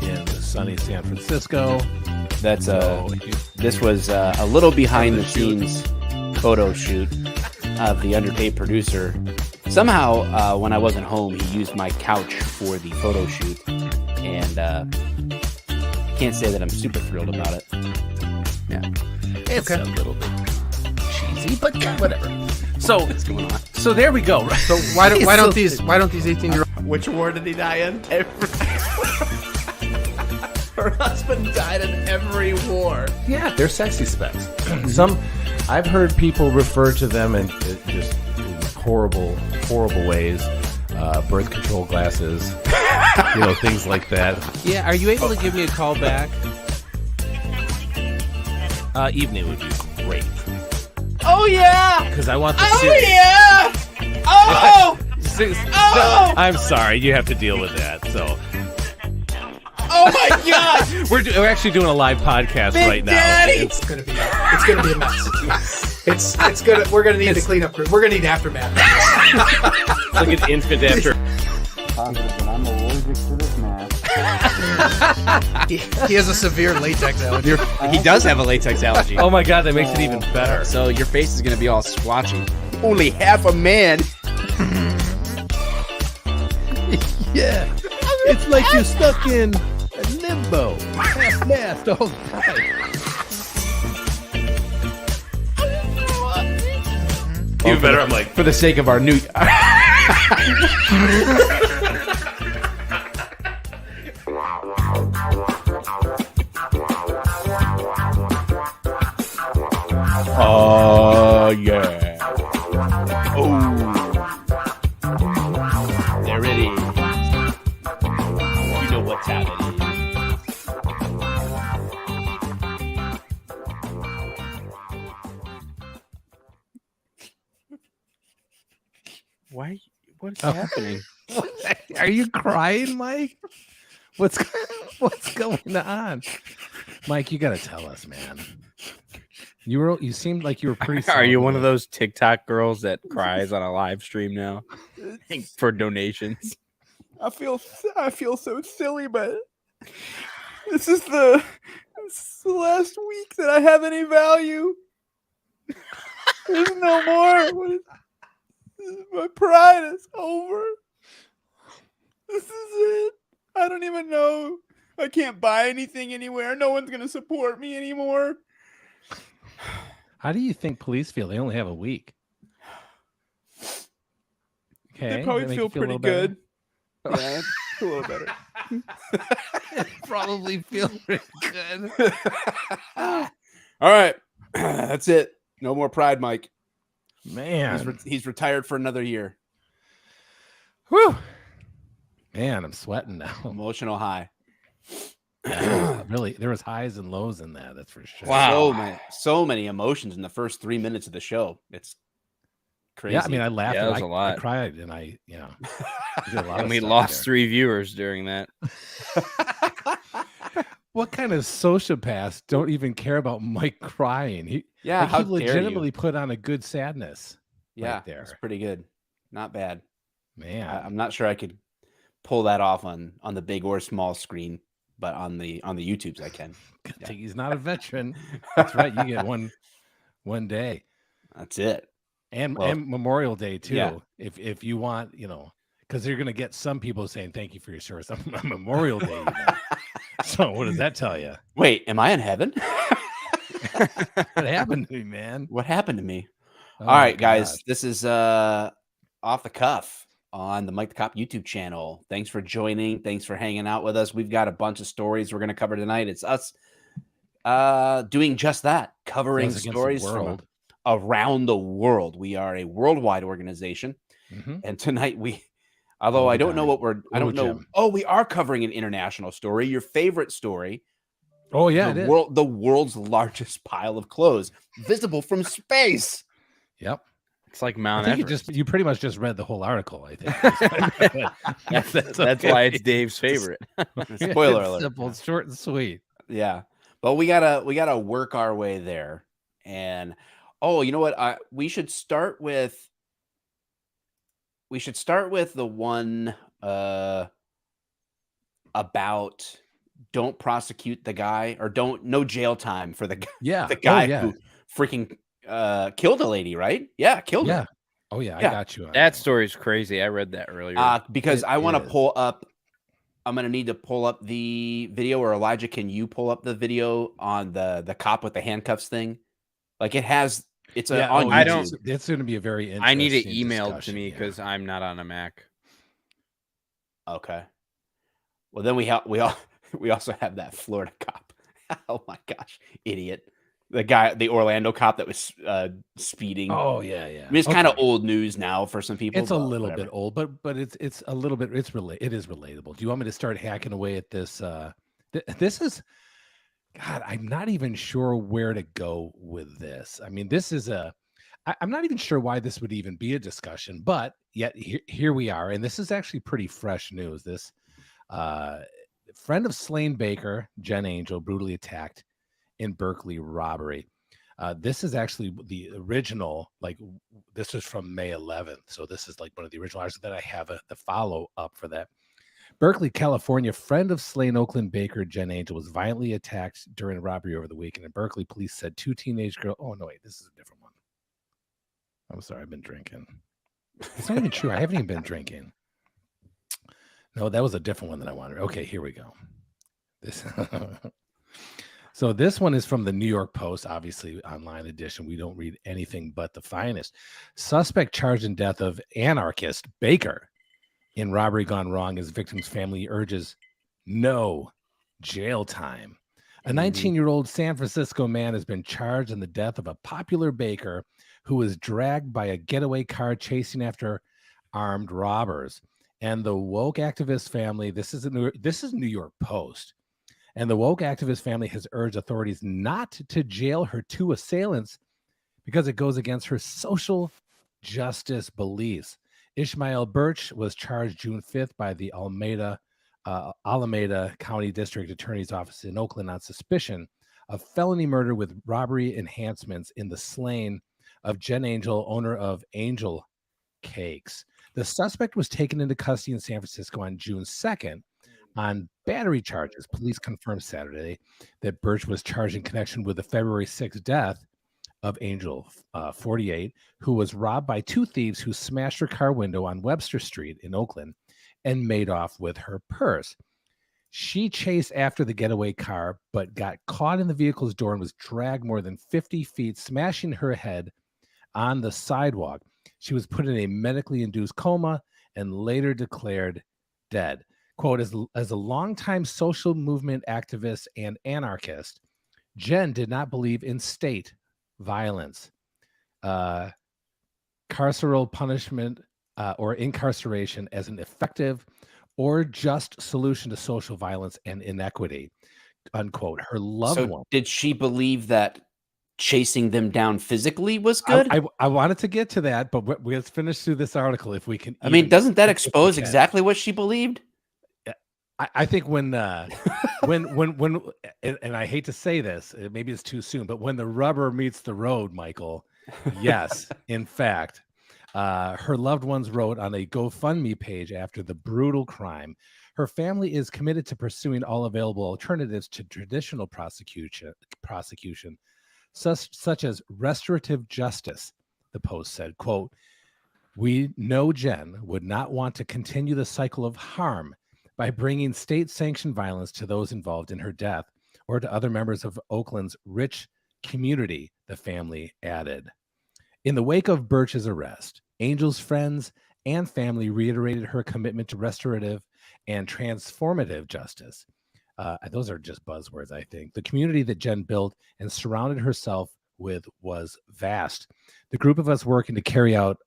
in sunny San Francisco. That's this was a little behind the scenes photo shoot of the underpaid producer. Somehow, when I wasn't home, he used my couch for the photo shoot, and can't say that I'm super thrilled about it. Yeah, It's Okay. a little bit cheesy, but whatever. So what's going on? So there we go. So why don't these 18-year-olds? Which war did he die in? Her husband died in every war. Yeah, they're sexy specs. I've heard people refer to them in just in horrible ways. Birth control glasses, things like that. Yeah, are you able to give me a call back? Evening would be great. Oh yeah! Because I want the Oh series. yeah! Oh! Oh! I'm sorry, you have to deal with that. So Oh my God! we're actually doing a live podcast Big right now. Daddy! It's gonna be a mess. It's gonna. We're gonna need the cleanup crew. We're gonna need aftermath. Like an infant after. I'm allergic to this mask. He has a severe latex allergy. He does have a latex allergy. Oh my God, that makes it even better. So your face is going to be all squatchy. Only half a man. Yeah, it's like you're stuck in a limbo, half-mast all the time. Even better, I'm like, For the sake of our new. Oh yeah. Oh. There it is. You know what time it is. Why? What's happening? are you crying, Mike? What's going on, Mike? You got to tell us, man. You seemed like you were pretty. Are you solid one of with those TikTok girls that cries on a live stream now for donations? I feel so silly, but this is the last week that I have any value. There's no more. My pride is over. This is it. I don't even know. I can't buy anything anywhere. No one's gonna support me anymore. How do you think police feel? They only have a week. Okay, They probably does that make feel you a pretty little better? good. Yeah, a little better. Probably feel pretty good. All right, that's it. No more pride, Mike. Man, He's retired for another year. whew. Man, I'm sweating now. Emotional high. Really, there was highs and lows in that. That's for sure. Wow. So many emotions in the first 3 minutes of the show. It's crazy. Yeah, I mean, I laughed. Yeah, and that was a lot. I cried, and I did a lot And of we stuff lost there. 3 viewers during that. What kind of sociopaths don't even care about Mike crying? He how dare you? legitimately put on a good sadness. Yeah, right there. it's pretty good. Not bad. Man, I'm not sure I could pull that off on the big or small screen, but on the YouTubes I can. good thing he's not a veteran. That's right. You get one day, That's it. and Well, Memorial Day too. yeah. If you want, because you're gonna get some people saying thank you for your service on Memorial Day. So what does that tell you? Wait, am I in heaven? What happened to me, man? What happened to me? Oh All my right, guys, gosh. this is off the cuff on the Mike the Cop YouTube channel. Thanks for joining. Thanks for hanging out with us. We've got a bunch of stories we're going to cover tonight. It's us doing just that, covering Us against the stories from world. around the world. We are a worldwide organization, Mhm. and tonight although I don't know what I don't know. Jim. Oh, we are covering an international story. Your favorite story. Oh yeah, it is. The world's largest pile of clothes visible from space. Yep. It's like I Mount think Everest. you pretty much just read the whole article. I think That's okay. why it's Dave's favorite. Spoiler It's alert. simple, it's short and sweet. Yeah, but we gotta work our way there. And you know what? We should start with the one about don't prosecute the guy or no jail time for the Yeah. the guy yeah. who freaking killed a lady, right? Yeah, killed Yeah. her. Oh yeah, I Yeah. got you on That that. story's crazy. I read that earlier. Because It I want to is. pull up. I'm gonna need to pull up the video, or Elijah, can you pull up the video on the cop with the handcuffs thing? Like it's Yeah. on I YouTube. don't. It's going to be a very I interesting. need it emailed to discussion, me yeah. because I'm not on a Mac. Okay. Well, then we also have that Florida cop. Oh my gosh, idiot! The Orlando cop that was speeding. Oh yeah, yeah. I mean, it's kind of Okay. old news now for some people. It's a but little whatever. bit old, but it's a little bit. It is relatable. Do you want me to start hacking away at this? This is. God, I'm not even sure where to go with this. I mean, this is I'm not even sure why this would even be a discussion, but yet here we are. And this is actually pretty fresh news. This friend of slain baker, Jen Angel, brutally attacked in Berkeley robbery. This is actually the original, this is from May 11th. So this is like one of the original articles that I have the follow up for that. Berkeley, California, friend of slain Oakland baker Jen Angel was violently attacked during a robbery over the weekend. And Berkeley police said 2 teenage girls. Oh, no, wait, this is a different one. I'm sorry, I've been drinking. It's not even true. I haven't even been drinking. No, that was a different one that I wanted. Okay, here we go. So this one is from the New York Post, obviously online edition. We don't read anything but the finest. Suspect charged in death of anarchist baker in robbery gone wrong as victim's family urges no jail time. A 19-year-old San Francisco man has been charged in the death of a popular baker who was dragged by a getaway car chasing after armed robbers. And the woke activist family, this is New York Post, and the woke activist family has urged authorities not to jail her 2 assailants because it goes against her social justice beliefs. Ishmael Birch was charged June 5th by the Alameda County District Attorney's Office in Oakland on suspicion of felony murder with robbery enhancements in the slaying of Jen Angel, owner of Angel Cakes. The suspect was taken into custody in San Francisco on June 2nd on battery charges. Police confirmed Saturday that Birch was charged in connection with the February 6th death of Angel, 48, who was robbed by 2 thieves who smashed her car window on Webster Street in Oakland and made off with her purse. She chased after the getaway car, but got caught in the vehicle's door and was dragged more than 50 feet, smashing her head on the sidewalk. She was put in a medically induced coma and later declared dead. Quote, as a longtime social movement activist and anarchist, Jen did not believe in state violence, carceral punishment, or incarceration as an effective or just solution to social violence and inequity, unquote. Her loved one. Did she believe that chasing them down physically was good? I wanted to get to that, but let's finish through this article if we can. I mean, doesn't that expose exactly what she believed? I think when and I hate to say this, maybe it's too soon, but when the rubber meets the road, Michael, yes, in fact, her loved ones wrote on a GoFundMe page after the brutal crime. Her family is committed to pursuing all available alternatives to traditional prosecution, such as restorative justice. The Post said, quote, "We know Jen would not want to continue the cycle of harm by bringing state-sanctioned violence to those involved in her death or to other members of Oakland's rich community," the family added. In the wake of Birch's arrest, Angel's friends and family reiterated her commitment to restorative and transformative justice. Those are just buzzwords, I think. The community that Jen built and surrounded herself with was vast. The group of us working to carry out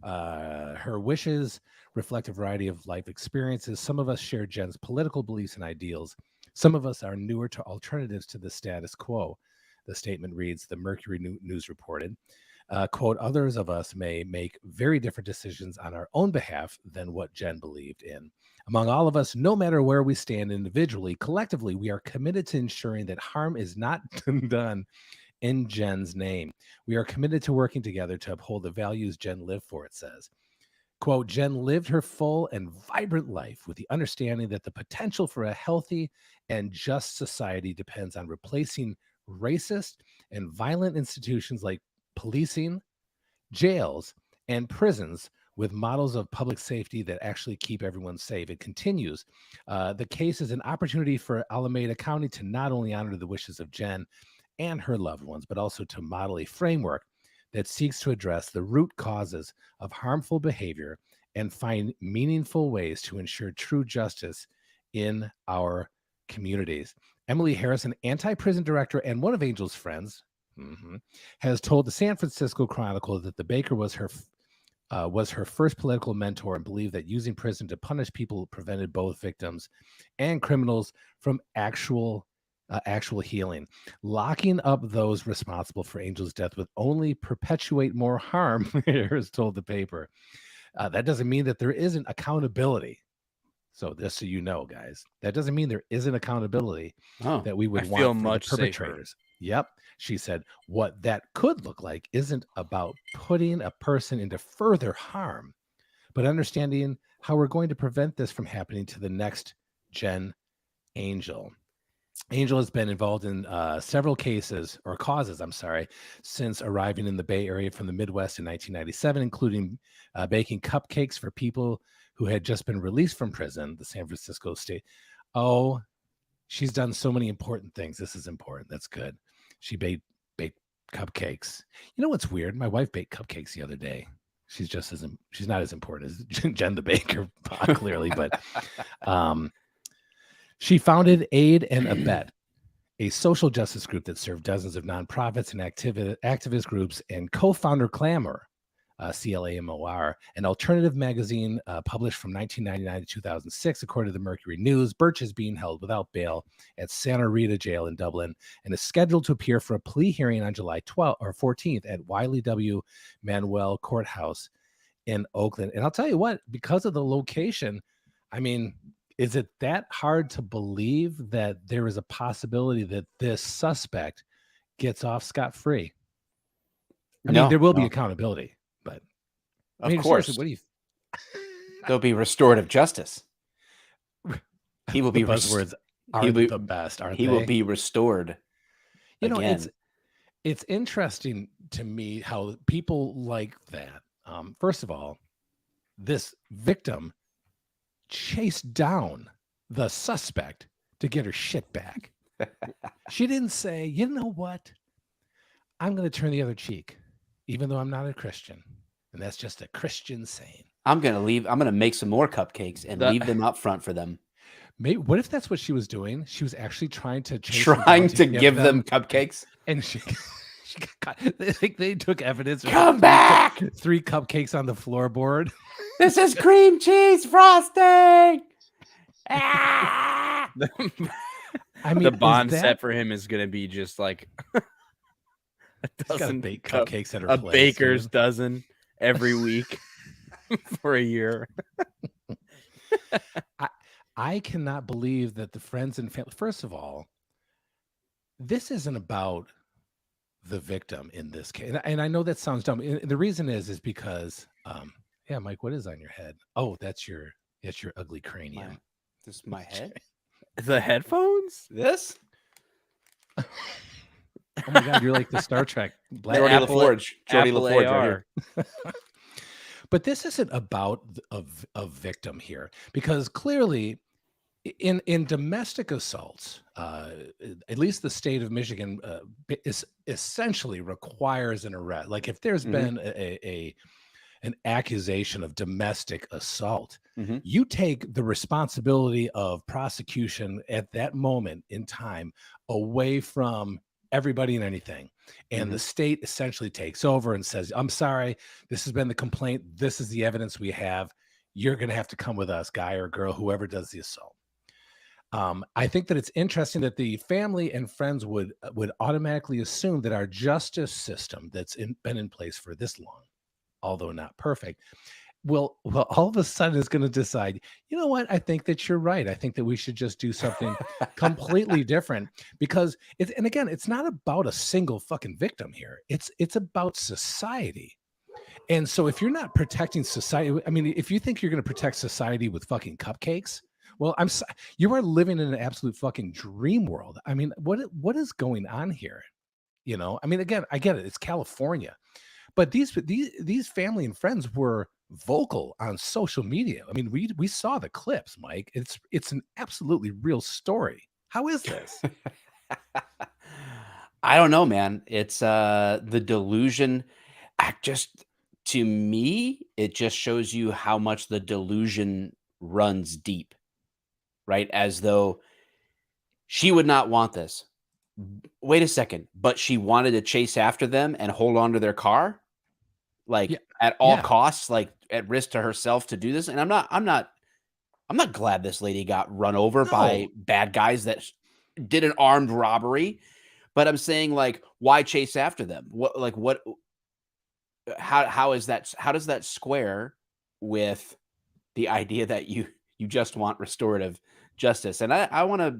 her wishes reflect a variety of life experiences. Some of us share Jen's political beliefs and ideals. Some of us are newer to alternatives to the status quo. The statement reads, the Mercury News reported, quote, "Others of us may make very different decisions on our own behalf than what Jen believed in. Among all of us, no matter where we stand individually, collectively, we are committed to ensuring that harm is not done in Jen's name. We are committed to working together to uphold the values Jen lived for," it says. Quote, Jen lived her full and vibrant life with the understanding that the potential for a healthy and just society depends on replacing racist and violent institutions like policing, jails, and prisons with models of public safety that actually keep everyone safe. It continues. The case is an opportunity for Alameda County to not only honor the wishes of Jen and her loved ones, but also to model a framework that seeks to address the root causes of harmful behavior and find meaningful ways to ensure true justice in our communities. Emily Harris, an anti-prison director and one of Angel's friends, has told the San Francisco Chronicle that the Baker was her first political mentor and believed that using prison to punish people prevented both victims and criminals from actual healing. Locking up those responsible for Angel's death would only perpetuate more harm, Harris told the paper. That doesn't mean that there isn't accountability. So just so you know, guys, that doesn't mean there isn't accountability that we would want for much the perpetrators. Yep. She said, what that could look like isn't about putting a person into further harm, but understanding how we're going to prevent this from happening to the next Jen Angel. Angel has been involved in several causes, since arriving in the Bay Area from the Midwest in 1997, including baking cupcakes for people who had just been released from prison, the San Francisco State. Oh, she's done so many important things. This is important. That's good. She baked cupcakes. You know what's weird? My wife baked cupcakes the other day. She's not as important as Jen the Baker, clearly, but she founded Aid and Abet, a social justice group that served dozens of nonprofits and activist groups, and co-founder Clamor, CLAMOR, an alternative magazine published from 1999 to 2006. According to the Mercury News, Birch is being held without bail at Santa Rita Jail in Dublin and is scheduled to appear for a plea hearing on July 12th or 14th at Wiley W. Manuel Courthouse in Oakland. And I'll tell you what, because of the location, I mean, is it that hard to believe that there is a possibility that this suspect gets off scot-free? I mean, there will be accountability, but of course, what do you? There'll be restorative justice. He will be buzzwords are the best, aren't they? He will be restored. You know, again. it's interesting to me how people like that. First of all, this victim chased down the suspect to get her shit back. She didn't say, you know what? I'm going to turn the other cheek, even though I'm not a Christian. And that's just a Christian saying. I'm going to make some more cupcakes and leave them up front for them. Maybe, what if that's what she was doing? She was actually trying to give them cupcakes. And she got, they took evidence. Come back! 3 cupcakes on the floorboard. This is cream cheese frosting. Ah! I mean, the bond set for him is going to be just like a dozen cupcakes at her a place, baker's dozen every week for a year. I cannot believe that the friends and family. First of all, this isn't about the victim in this case, and I know that sounds dumb. The reason is because. Yeah, Mike, what is on your head? Oh, that's your ugly cranium. This is my head? The headphones? This? Oh my God, you're like the Star Trek. Jordy LaForge. Jordy LaForge right here. But this isn't about a victim here, because clearly in domestic assaults, at least the state of Michigan is essentially requires an arrest. Like if there's been an accusation of domestic assault, you take the responsibility of prosecution at that moment in time away from everybody and anything. And the state essentially takes over and says, I'm sorry, this has been the complaint. This is the evidence we have. You're going to have to come with us, guy or girl, whoever does the assault. I think that it's interesting that the family and friends would automatically assume that our justice system that's been in place for this long, although not perfect, well, all of a sudden is going to decide, you know what? I think that you're right. I think that we should just do something completely different, because and again, it's not about a single fucking victim here. It's about society. And so if you're not protecting society, I mean, if you think you're going to protect society with fucking cupcakes, well, you are living in an absolute fucking dream world. I mean, what is going on here? You know, I mean, again, I get it. It's California, but these family and friends were vocal on social media. I mean, we saw the clips, Mike. It's an absolutely real story. How is this? I don't know, man. It's the delusion. To me, it just shows you how much the delusion runs deep, right? As though she would not want this. Wait a second, but she wanted to chase after them and hold on to their car, like at all costs, like at risk to herself to do this. And I'm not glad this lady got run over by bad guys that did an armed robbery. But I'm saying, like, why chase after them? How does that square with the idea that you just want restorative justice? And I want to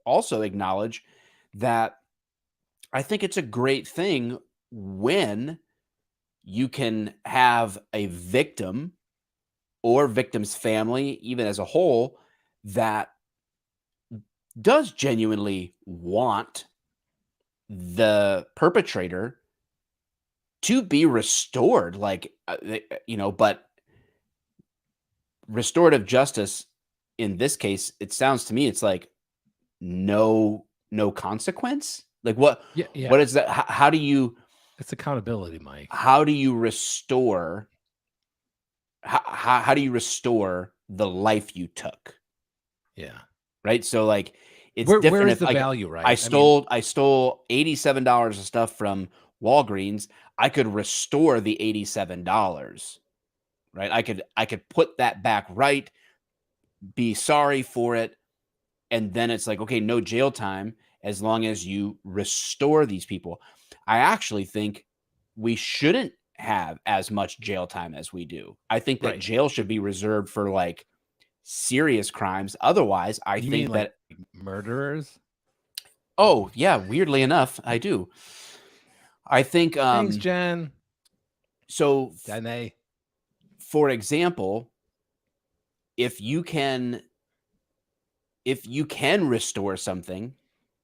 also acknowledge that I think it's a great thing when you can have a victim or victim's family, even as a whole, that does genuinely want the perpetrator to be restored, like, but restorative justice in this case, it sounds to me, it's like no consequence. Like what is that? How do you, it's accountability, Mike. How do you restore, how do you restore the life you took? Yeah. Right. So like, it's different. Where is the value, right? I stole $87 of stuff from Walgreens. I could restore the $87, right? I could put that back right, be sorry for it, and then it's like, okay, no jail time as long as you restore these people. I actually think we shouldn't have as much jail time as we do. I think that jail should be reserved for like serious crimes. Otherwise, I think that murderers. Oh yeah, weirdly enough, I do. I think Thanks, Jen. So Danae. For example, if you can restore something,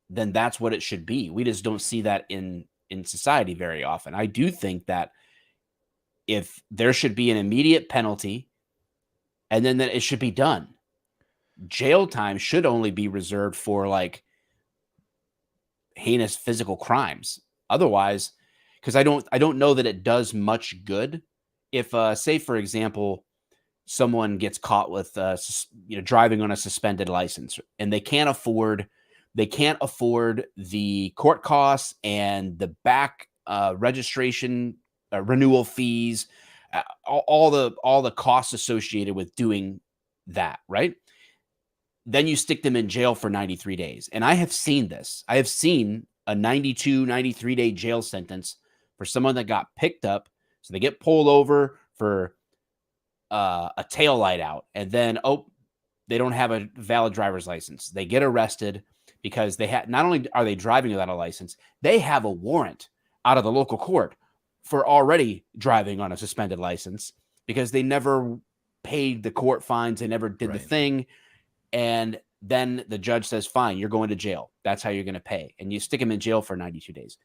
then that's what it should be. We just don't see that in society very often. I do think that if there should be an immediate penalty and then that it should be done. Jail time should only be reserved for like heinous physical crimes. Otherwise, because I don't know that it does much good. If say for example, someone gets caught with driving on a suspended license and they can't afford the court costs and the back registration renewal fees, all the costs associated with doing that, right? Then you stick them in jail for 93 days. And I have seen this. I have seen a 93-day jail sentence for someone that got picked up. So they get pulled over for a tail light out. And then, they don't have a valid driver's license. They get arrested because not only are they driving without a license, they have a warrant out of the local court for already driving on a suspended license because they never paid the court fines. They never did the thing. And then the judge says, fine, you're going to jail. That's how you're going to pay. And you stick them in jail for 92 days.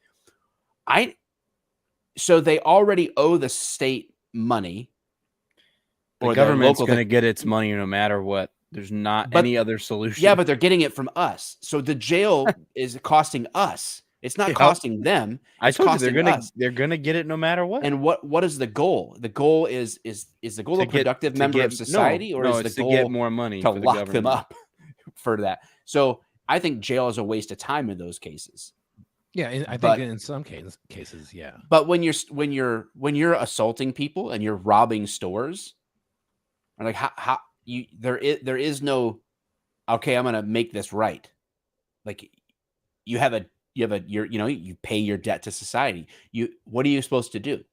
So they already owe the state money. The government's going to get its money no matter what. There's not any other solution. Yeah, but they're getting it from us. So the jail is costing us. It's not costing them. I told you they're gonna get it no matter what. And what is the goal? The goal is the goal a productive member of society, or is the goal to get more money to for lock the government? them up for that? So I think jail is a waste of time in those cases. Yeah, I think in some cases, yeah. But when you're assaulting people and you're robbing stores, like how there is no okay, I'm gonna make this right. Like you pay your debt to society. What are you supposed to do?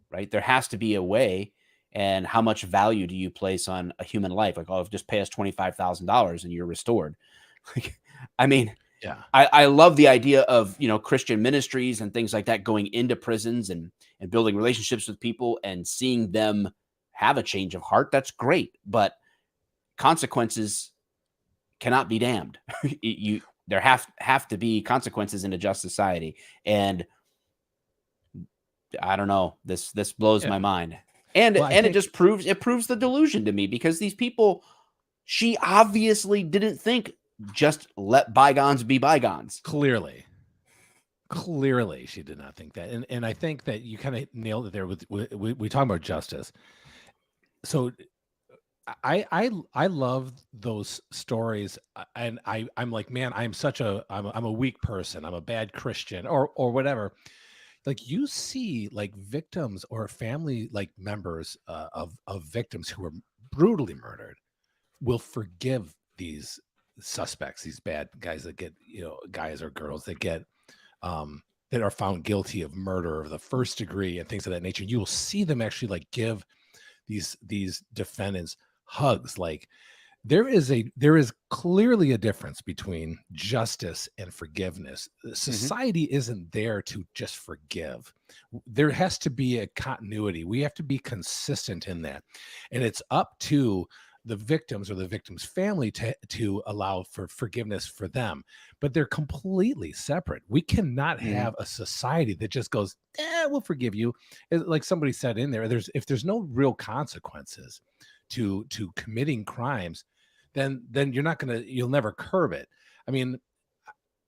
Right? There has to be a way. And how much value do you place on a human life? Like, just pay us $25,000 and you're restored. Like, I mean, yeah, I love the idea of, Christian ministries and things like that going into prisons and and building relationships with people and seeing them have a change of heart, that's great. But consequences cannot be damned. There have to be consequences in a just society. And I don't know, this blows my mind. And it just proves the delusion to me, because these people, she obviously didn't think just let bygones be bygones. Clearly she did not think that. And I think that you kind of nailed it there with we talk about justice. So I love those stories, and I'm like, man, I'm a weak person, I'm a bad Christian or whatever. Like, you see like victims or family like members of victims who were brutally murdered will forgive these suspects, these bad guys that get, guys or girls that get that are found guilty of murder of the first degree and things of that nature. You will see them actually like give these defendants hugs. Like, there is clearly a difference between justice and forgiveness. Society isn't there to just forgive. There has to be a continuity. We have to be consistent in that. And it's up to the victims or the victim's family to allow for forgiveness for them. But they're completely separate. We cannot have a society that just goes, we'll forgive you. Like somebody said in there, if there's no real consequences to committing crimes, then you'll never curb it. I mean,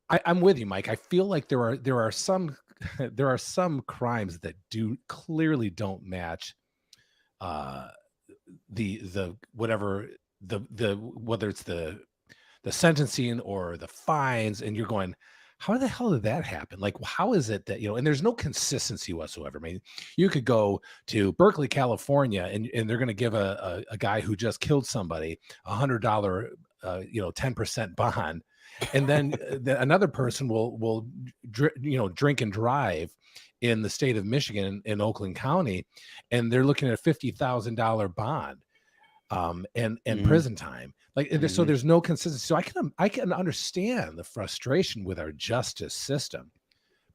I'm with you, Mike. I feel like there are some crimes that clearly don't match the whatever whether it's the sentencing or the fines, and you're going, how the hell did that happen? Like, how is it that, and there's no consistency whatsoever. I mean, you could go to Berkeley, California, and they're going to give a guy who just killed somebody $100 10% bond, and then another person will drink and drive in the state of Michigan in Oakland County, and they're looking at a $50,000 bond and prison time. Like, so there's no consistency. So I can understand the frustration with our justice system,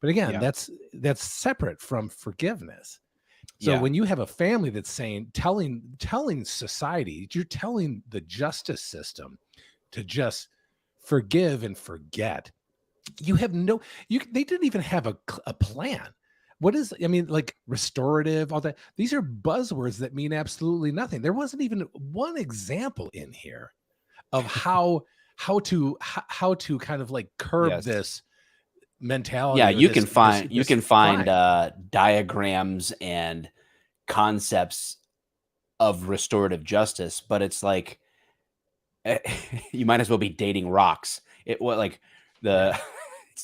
but again, that's separate from forgiveness. So when you have a family that's telling society, you're telling the justice system to just forgive and forget. They didn't even have a plan. Like restorative, all that. These are buzzwords that mean absolutely nothing. There wasn't even one example in here of how to kind of like curb this mentality. Yeah, you can find diagrams and concepts of restorative justice, but it's like you might as well be dating rocks. It's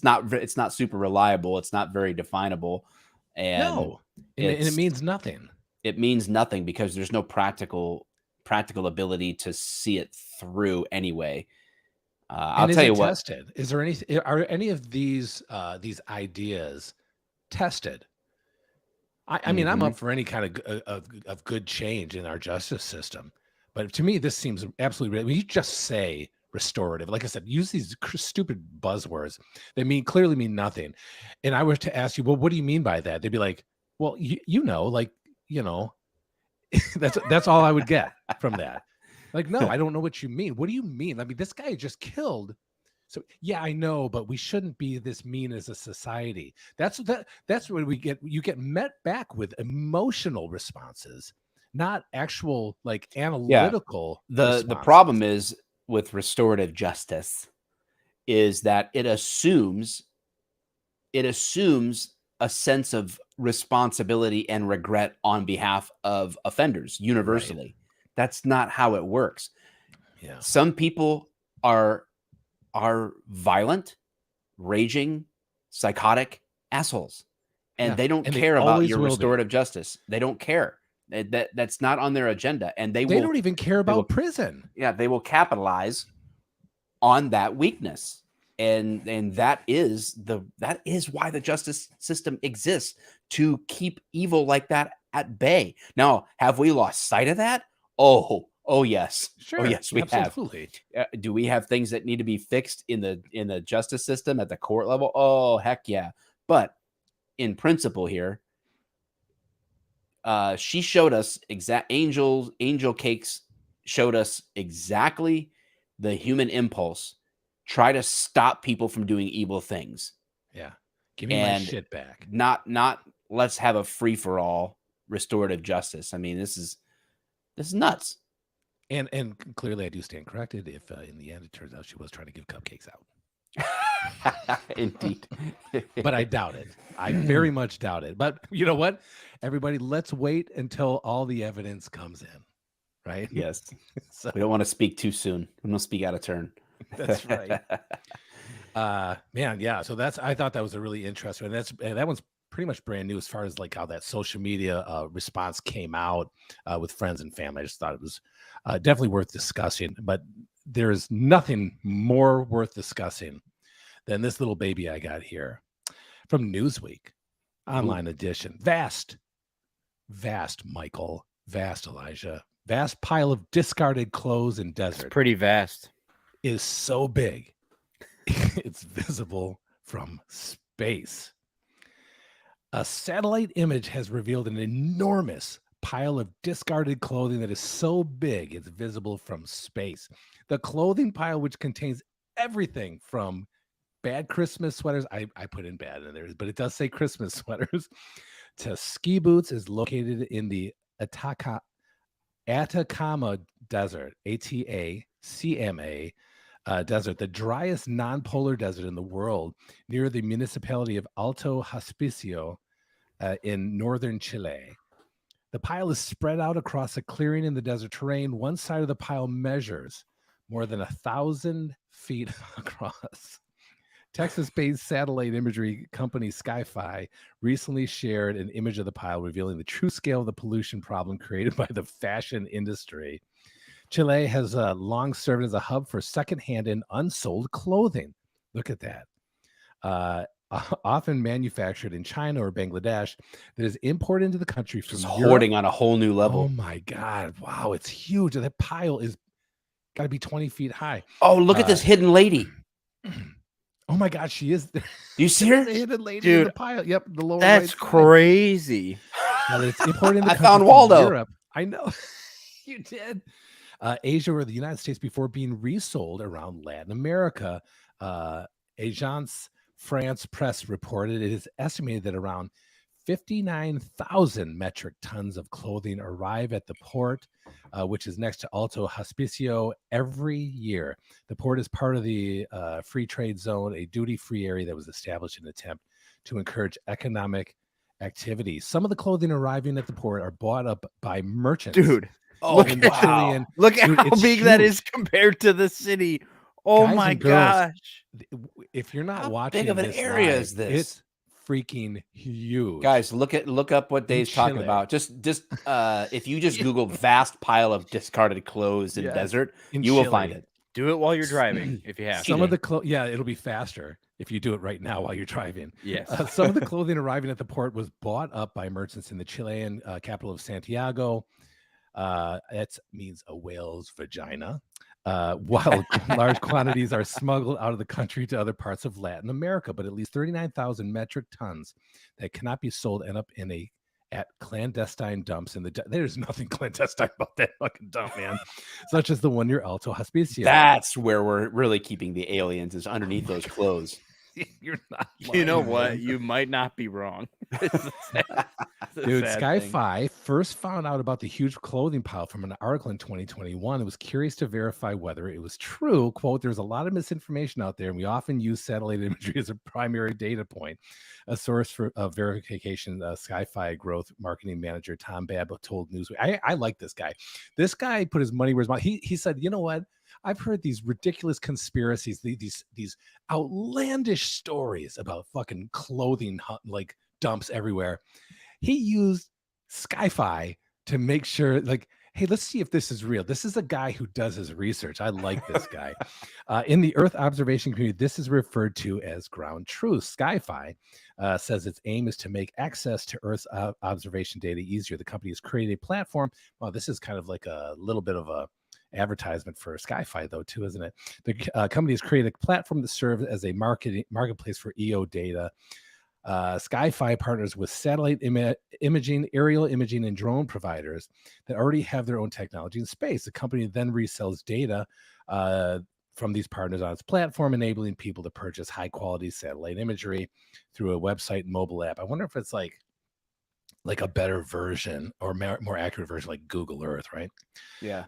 not super reliable. It's not very definable, and it means nothing. It means nothing because there's no practical ability to see it through anyway. I'll tell you what. Tested? Is there are any of these ideas tested? I mean, I'm up for any kind of good change in our justice system, but to me, this seems absolutely. When you just say restorative, like I said, use these stupid buzzwords. They clearly mean nothing. And I were to ask you, well, what do you mean by that? They'd be like, well, that's all I would get from that. Like, no, I don't know what you mean. What do you mean? I mean, this guy just killed. So yeah, I know, but we shouldn't be this mean as a society. That's what we get. You get met back with emotional responses, not actual like analytical. The problem is with restorative justice is that it assumes a sense of responsibility and regret on behalf of offenders universally. Right. That's not how it works. Yeah. Some people are violent, raging, psychotic assholes, and they don't care about your restorative justice. They don't care. That's not on their agenda, and they don't even care about prison. Yeah, they will capitalize on that weakness, and that is why the justice system exists, to keep evil like that at bay. Now, have we lost sight of that? Oh yes. Sure. Oh yes, we absolutely. have. Do we have things that need to be fixed in the justice system at the court level? Oh, heck yeah. But in principle here, She showed us Angel Cakes showed us exactly the human impulse. Try to stop people from doing evil things. Yeah. Give me my shit back. Not let's have a free for all restorative justice. I mean, this is nuts. And clearly I do stand corrected if in the end it turns out she was trying to give cupcakes out. Indeed. But I doubt it. I very much doubt it. But you know what? Everybody, let's wait until all the evidence comes in. Right? Yes. So, We don't want to speak too soon. We don't speak out of turn. that's right. Man, yeah. So I thought that was a really interesting. And that one's pretty much brand new as far as like how that social media response came out with friends and family. I just thought it was definitely worth discussing. But there's nothing more worth discussing than this little baby I got here from Newsweek, online edition. Vast, Michael, vast Elijah, vast pile of discarded clothes in desert. It's pretty vast. Is so big, it's visible from space. A satellite image has revealed an enormous pile of discarded clothing that is so big it's visible from space. The clothing pile, which contains everything from bad Christmas sweaters, I put in bad in there, but it does say Christmas sweaters, to ski boots, is located in the Atacama Desert, ATACMA desert, the driest non-polar desert in the world, near the municipality of Alto Hospicio in northern Chile. The pile is spread out across a clearing in the desert terrain. One side of the pile measures more than 1,000 feet across. Texas-based satellite imagery company Sky-Fi recently shared an image of the pile revealing the true scale of the pollution problem created by the fashion industry. Chile has long served as a hub for secondhand and unsold clothing. Look at that. Often manufactured in China or Bangladesh, that is imported into the country from Just Europe. hoarding on a whole new level. Oh my God. Wow, it's huge. That pile is got to be 20 feet high. Oh, look at this hidden lady. Oh my God, she is there. Do you see her? The hidden lady Dude, in the pile. Yep, the lower That's right side. crazy. Now that it's imported in the I country found from Waldo. Europe. I know. You did. Asia or the United States before being resold around Latin America. Agence France Press reported it is estimated that around 59,000 metric tons of clothing arrive at the port, which is next to Alto Hospicio, every year. The port is part of the free trade zone, a duty-free area that was established in an attempt to encourage economic activity. Some of the clothing arriving at the port are bought up by merchants. Dude, Look in the at Chilean. look at Dude, how it's big that huge. is compared to the city. Oh Guys my and girls, gosh. If you're not How watching big of an this area live, is this? it's freaking huge. Guys, look up what Dave's talking Chile. about. Just if you just Google vast pile of discarded clothes in Yes, desert, in you will Chile. find it. Do it while you're driving if you have Some to. of the it'll be faster if you do it right now while you're driving. Yes. Some of the clothing arriving at the port was bought up by merchants in the Chilean capital of Santiago. That means a whale's vagina. While large quantities are smuggled out of the country to other parts of Latin America, but at least 39,000 metric tons that cannot be sold end up at clandestine dumps in the. There's nothing clandestine about that fucking dump, man. Such as the one near Alto Hospicio. That's where we're really keeping the aliens, is underneath those clothes. You're not. You know lying, what? man. You might not be wrong. It's a Dude, sad Sky thing. 5 first found out about the huge clothing pile from an article in 2021. It was curious to verify whether it was true. Quote, there's a lot of misinformation out there, and we often use satellite imagery as a primary data point. A source for verification, Sky 5 growth marketing manager Tom Babbitt told Newsweek. I like this guy. This guy put his money where his mouth. He said, you know what? I've heard these ridiculous conspiracies, these outlandish stories about fucking clothing like dumps everywhere. He used Sky-Fi to make sure, like, hey, let's see if this is real. This is a guy who does his research. I like this guy. In the Earth observation community, this is referred to as ground truth. Sky-Fi says its aim is to make access to Earth's observation data easier. The company has created a platform. Well, this is kind of like a little bit of a advertisement for Sky-Fi, though, too, isn't it? The company has created a platform that serves as a marketplace for EO data. Sky-Fi partners with satellite imaging, aerial imaging, and drone providers that already have their own technology in space. The company then resells data from these partners on its platform, enabling people to purchase high-quality satellite imagery through a website and mobile app. I wonder if it's like a better version or more accurate version like Google Earth, right? Yeah.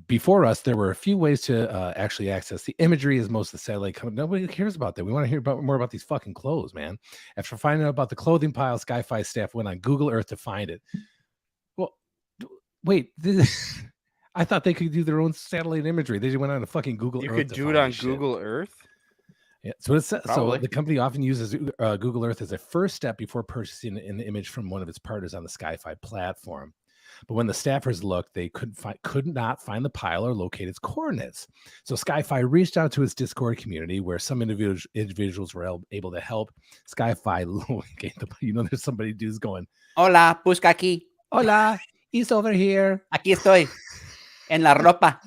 Before us, there were a few ways to actually access the imagery, as most of the satellite companies. Nobody cares about that. We want to hear more about these fucking clothes, man. After finding out about the clothing pile, Sky-Fi staff went on Google Earth to find it. Well, wait, I thought they could do their own satellite imagery. They just went on a fucking Google You Earth. could do it on Google Earth. Yeah, so it's so Probably. the company often uses Google Earth as a first step before purchasing an image from one of its partners on the Sky-Fi platform. But when the staffers looked, they could not find the pile or locate its coordinates. So Sky-Fi reached out to its Discord community, where some individuals were able to help Sky-Fi locate the. There's somebody who's going, Hola, busca aquí. "Hola, he's over here." Aquí estoy. En la ropa.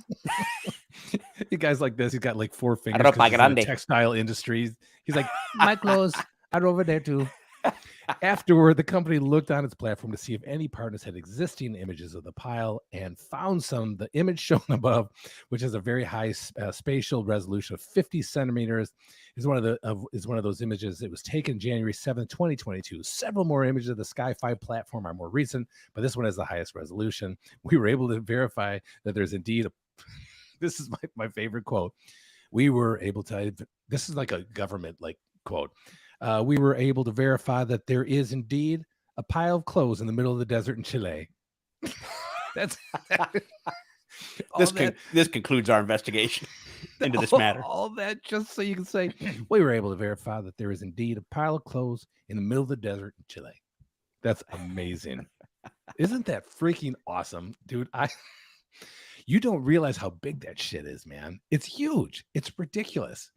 You guys like this? He's got like 4 fingers. Ropa 'cause he's in the grande. textile industry. He's like, my clothes are over there too. Afterward, the company looked on its platform to see if any partners had existing images of the pile and found some. The image shown above, which has a very high spatial resolution of 50 centimeters, is one of those images. It was taken January 7th, 2022. Several more images of the Sky-Fi platform are more recent, but this one has the highest resolution. We were able to verify that there's indeed a. This is my favorite quote. We were able to. This is like a government quote. We were able to verify that there is indeed a pile of clothes in the middle of the desert in Chile. That's This concludes our investigation into this matter. All that just so you can say we were able to verify that there is indeed a pile of clothes in the middle of the desert in Chile. That's amazing. Isn't that freaking awesome, dude? You don't realize how big that shit is, man. It's huge. It's ridiculous.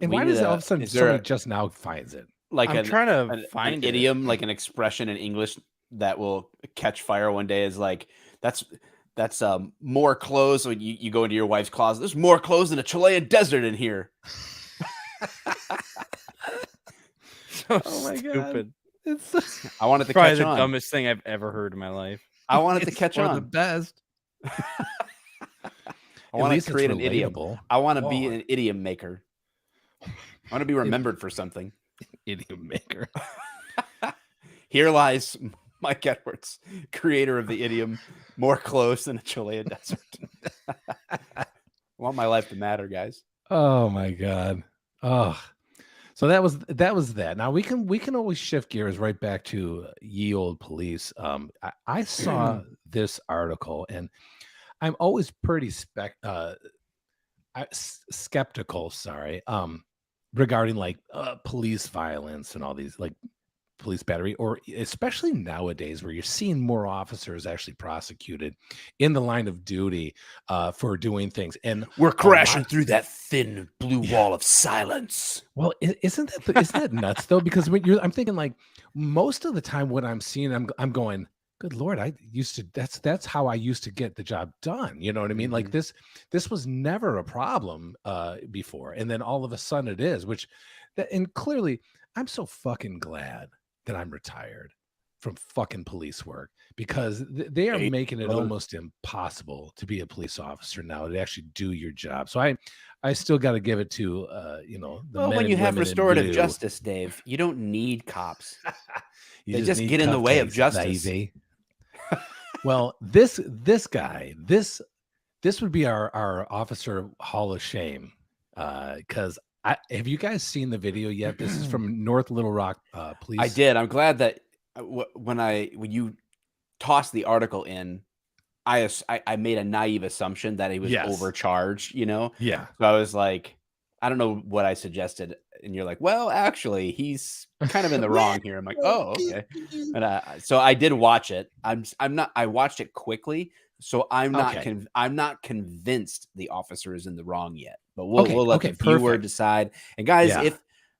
And why does all of a sudden somebody just now finds it? Like I'm trying to find an it. idiom, like an expression in English that will catch fire one day is like, that's more clothes. When you go into your wife's closet, there's more clothes than a Chilean desert in here. Oh my God. It's I wanted to probably catch the on. dumbest thing I've ever heard in my life. I wanted to catch the on. best. I want to create an idiom. I want to be an idiom maker. I want to be remembered for something. Idiom maker. Here lies Mike Edwards, creator of the idiom "more close than a Chilean desert." I want my life to matter, guys. Oh my God. Oh, so that was that. Now we can always shift gears right back to ye old police. I saw this article, and I'm always pretty skeptical. Sorry. Regarding police violence and all these police battery, or especially nowadays where you're seeing more officers actually prosecuted in the line of duty for doing things. And we're crashing through that thin blue wall of silence. Well, isn't that nuts though? Because I'm thinking most of the time when I'm seeing, I'm going, good Lord, that's how I used to get the job done. You know what I mean? Mm-hmm. This was never a problem before. And then all of a sudden it is, and clearly I'm so fucking glad that I'm retired from fucking police work, because they are making it almost impossible to be a police officer now, to actually do your job. So I still got to give it to, when you have restorative justice, Dave, you don't need cops. They just get in the way of justice. Baby. Well, this guy, this would be our officer hall of shame, because have you guys seen the video yet? This is from North Little Rock Police. I did. I'm glad that when you tossed the article in, I made a naive assumption that he was overcharged. Yeah. So I was like, I don't know what I suggested, and you're like, well, actually, he's kind of in the wrong here. I'm like, oh, okay. And so I did watch it. I watched it quickly, so I'm not convinced the officer is in the wrong yet. But we'll let the viewer decide. And guys, if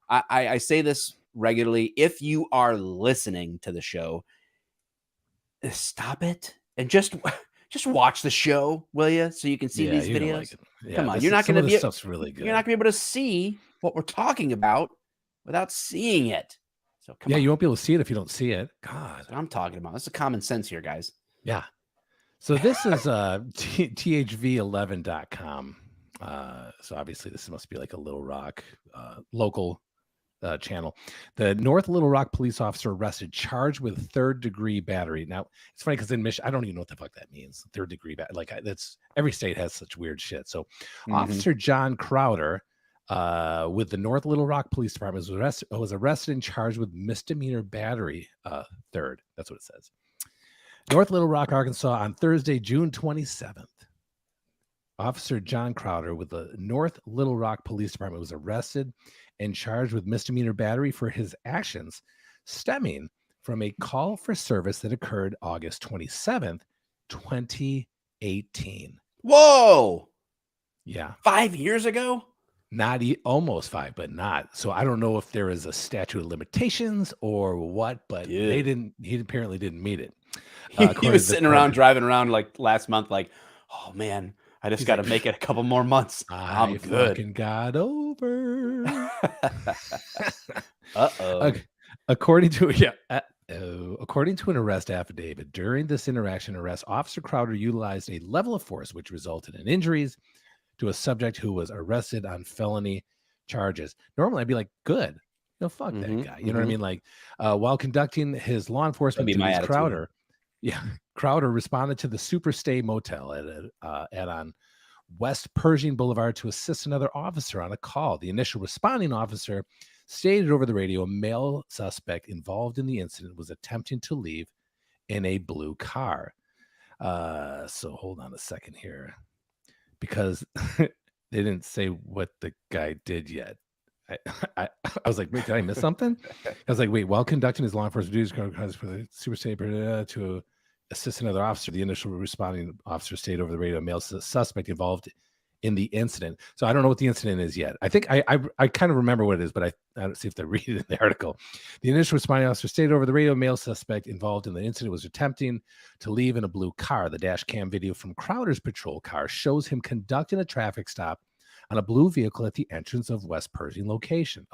I say this regularly, if you are listening to the show, stop it and just watch the show, will you? So you can see these videos. Come on, you're not going to be. Stuff's really good. You're not going to be able to see what we're talking about without seeing it. So come Yeah, on. you won't be able to see it if you don't see it. God. That's what I'm talking about. This is common sense here, guys. Yeah. So this is THV11.com. So obviously this must be like a Little Rock local channel. The North Little Rock police officer arrested, charged with third-degree battery. Now it's funny because in Michigan, I don't even know what the fuck that means. Third-degree battery. Like that's every state has such weird shit. So Officer John Crowder with the North Little Rock Police Department was arrested and charged with misdemeanor battery. Third. That's what it says. North Little Rock, Arkansas, on Thursday, June 27th. Officer John Crowder with the North Little Rock Police Department was arrested and charged with misdemeanor battery for his actions stemming from a call for service that occurred August 27th, 2018. Whoa! Yeah. 5 years ago? Almost 5, but not. So I don't know if there is a statute of limitations or what, but he apparently didn't meet it. He was sitting around, driving around like last month, like, oh man, I just got to make it a couple more months. I'm good. Fucking got over. Uh-oh. According to an arrest affidavit, during this arrest, Officer Crowder utilized a level of force which resulted in injuries to a subject who was arrested on felony charges. Normally, I'd be like, good. Fuck that guy. You know what I mean? Like, while conducting his law enforcement duties, Crowder responded to the Superstay Motel at on West Pershing Boulevard to assist another officer on a call. The initial responding officer stated over the radio a male suspect involved in the incident was attempting to leave in a blue car. So hold on a second here, because they didn't say what the guy did yet. I was like, wait, did I miss something? I was like, wait, while conducting his law enforcement duties for the Superstay to assist another officer, the initial responding officer stated over the radio a male suspect involved in the incident. So I don't know what the incident is yet. I think I kind of remember what it is, but I don't see if they read it in the article. The initial responding officer stated over the radio a male suspect involved in the incident was attempting to leave in a blue car. The dash cam video from Crowder's patrol car shows him conducting a traffic stop on a blue vehicle at the entrance of the West Pershing location.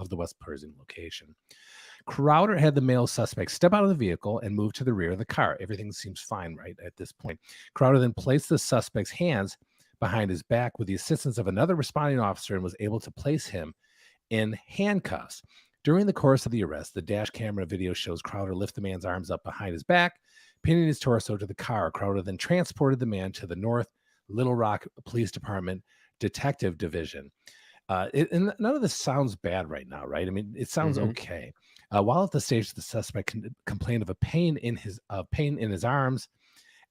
Crowder had the male suspect step out of the vehicle and move to the rear of the car. Everything seems fine right at this point. Crowder then placed the suspect's hands behind his back with the assistance of another responding officer and was able to place him in handcuffs. During the course of the arrest, the dash camera video shows Crowder lift the man's arms up behind his back, pinning his torso to the car. Crowder then transported the man to the North Little Rock Police Department Detective Division. And none of this sounds bad right now, right? I mean, it sounds okay. While at the stage, the suspect complained of a pain in his arms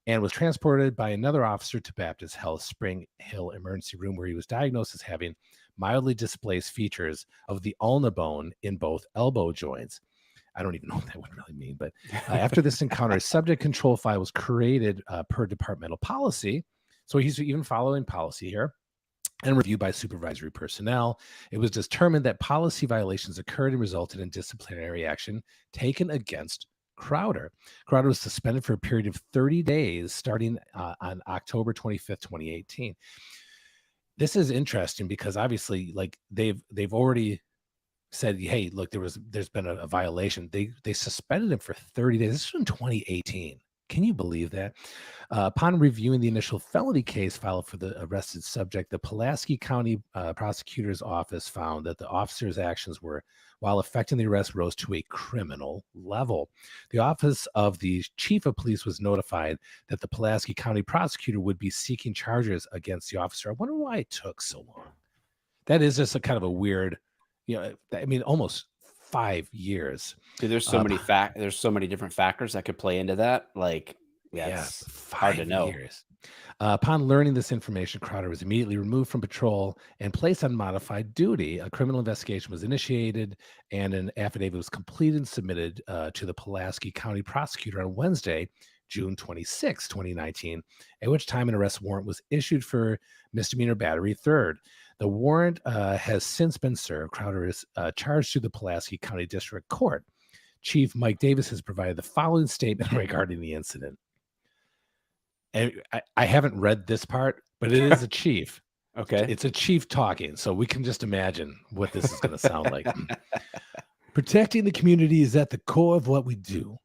and was transported by another officer to Baptist Health Spring Hill Emergency Room, where he was diagnosed as having mildly displaced features of the ulna bone in both elbow joints. I don't even know what that would really mean, but after this encounter, a subject control file was created per departmental policy. So he's even following policy here, and reviewed by supervisory personnel. It was determined that policy violations occurred and resulted in disciplinary action taken against Crowder. Crowder was suspended for a period of 30 days starting on October 25th, 2018. This is interesting because obviously, like they've already said, hey, look, there's been a violation. They suspended him for 30 days. This was in 2018. Can you believe that? Upon reviewing the initial felony case filed for the arrested subject, the Pulaski County Prosecutor's Office found that the officer's actions were, while affecting the arrest, rose to a criminal level. The Office of the Chief of Police was notified that the Pulaski County Prosecutor would be seeking charges against the officer. I wonder why it took so long. That is just a kind of a weird, I mean, almost 5 years. Dude, there's so many different factors that could play into that. Like, it's hard to know. Upon learning this information, Crowder was immediately removed from patrol and placed on modified duty. A criminal investigation was initiated, and an affidavit was completed and submitted to the Pulaski County Prosecutor on Wednesday, June 26, 2019, at which time an arrest warrant was issued for misdemeanor battery third. The warrant has since been served. Crowder is charged to the Pulaski County District Court. Chief Mike Davis has provided the following statement regarding the incident. And I haven't read this part, but it is a chief. Okay. It's a chief talking, so we can just imagine what this is going to sound like. Protecting the community is at the core of what we do.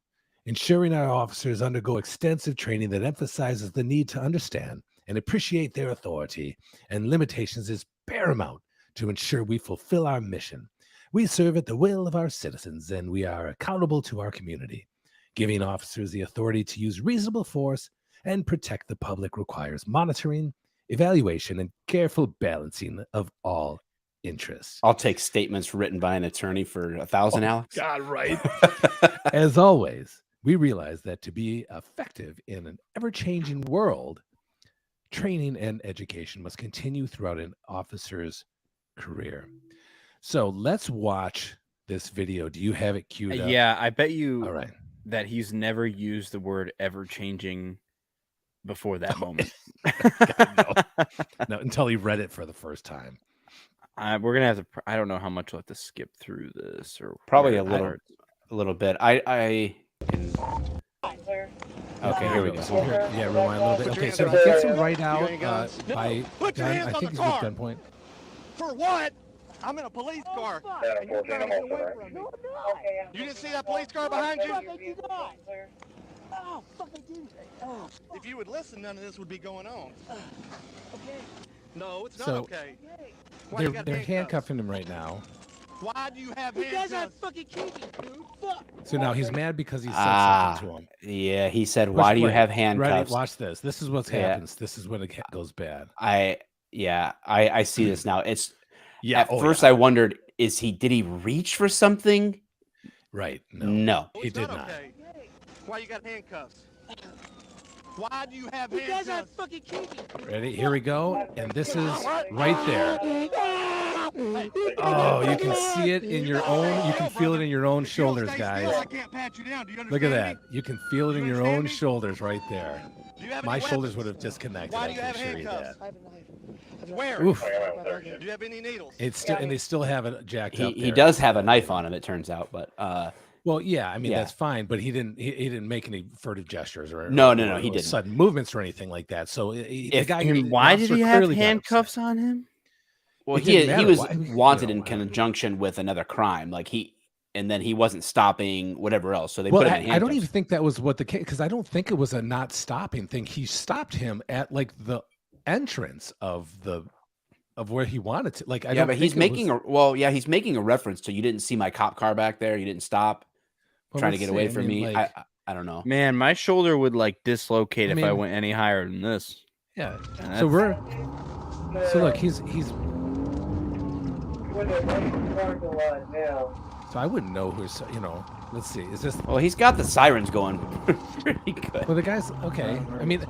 Ensuring our officers undergo extensive training that emphasizes the need to understand and appreciate their authority and limitations is paramount to ensure we fulfill our mission. We serve at the will of our citizens, and we are accountable to our community. Giving officers the authority to use reasonable force and protect the public requires monitoring, evaluation, and careful balancing of all interests. I'll take statements written by an attorney for 1,000, Alex. God, right. As always, we realize that to be effective in an ever-changing world, training and education must continue throughout an officer's career. So let's watch this video. Do you have it queued up? Yeah, I bet you All right. that he's never used the word ever-changing before that moment. God, no, until he read it for the first time. We're gonna have to. I don't know how much we'll have to skip through this, or Probably where- a little bit. I can. Okay, here we go. So yeah, rewind a little bit. Okay, so he gets him right out by Put your gun. hands I on think the he's with car. gunpoint. For what? I'm in a police car. And you're trying to get away from me. You didn't see that police car behind you? If you would listen, none of this would be going on. No, it's not So, okay. Why you They're got handcuffs? handcuffing him right now. Why do you have handcuffs? So now he's mad because he said something to him. Yeah, he said, "Why do you Play. have Ready? handcuffs?" Watch this. This is what Yeah. happens. This is when it goes bad. I see this now. It's Yeah. at first I wondered, did he reach for something? Right. No. No. He It's did not. okay. Why you got handcuffs? Why do you have handcuffs? Ready? Here we go. And this is right there. Oh, you can see it in your own. You can feel it in your own If you don't shoulders, stay still, guys. I can't pat you down. Do you Look at understand that. You can feel it in You your own understand me? shoulders right there. me? Do you have My any shoulders would weapons? have disconnected. Why I do you can have assure you handcuffs? that. Where? Oof. Do you have any needles? It's still, and they still have it jacked up. He there. does have a knife on him, it turns out, but Well, yeah, I mean Yeah. that's fine, but he didn't make any furtive gestures or No, or he didn't. sudden movements or anything like that. So the guy, And why did officer he have clearly got handcuffs on him? well, It didn't he matter was why- wanted you know, in conjunction with another crime, and then he wasn't stopping whatever else, so they Well, put him in handcuffs. I don't even think that was what the case, because I don't think it was a not stopping thing. He stopped him at like the entrance of where he wanted to. Like, I yeah, don't but he's think it making was- he's making a reference to, you didn't see my cop car back there, you didn't stop Well, trying to let's get away see, from me. like, I don't know. Man, my shoulder would like dislocate if I mean- went any higher than this. yeah. And So that's- so look, he's. So I wouldn't know who's. Let's see. Is this? Well, he's got the sirens going pretty good. Well, the guy's okay. I mean,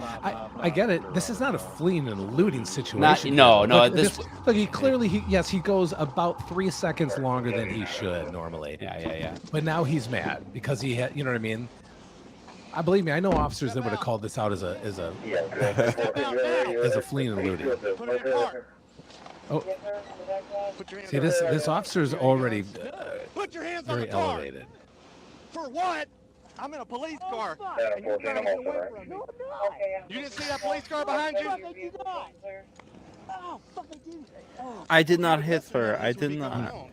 I get it. This is not a fleeing and looting situation. No, here. no, Look, this- look, he clearly he goes about 3 seconds longer than he should normally. Yeah. But now he's mad because he had. You know what I mean? I believe me. I know officers that would have called this out as a fleeing and looting. Put it in your car. Oh, Put your hands see on this officer's already Put your hands on very the car. elevated. For what? I'm in a police car. And you're trying to get away from me. You didn't see that police car behind you? I did not hit her. None of I this would did be going not. on.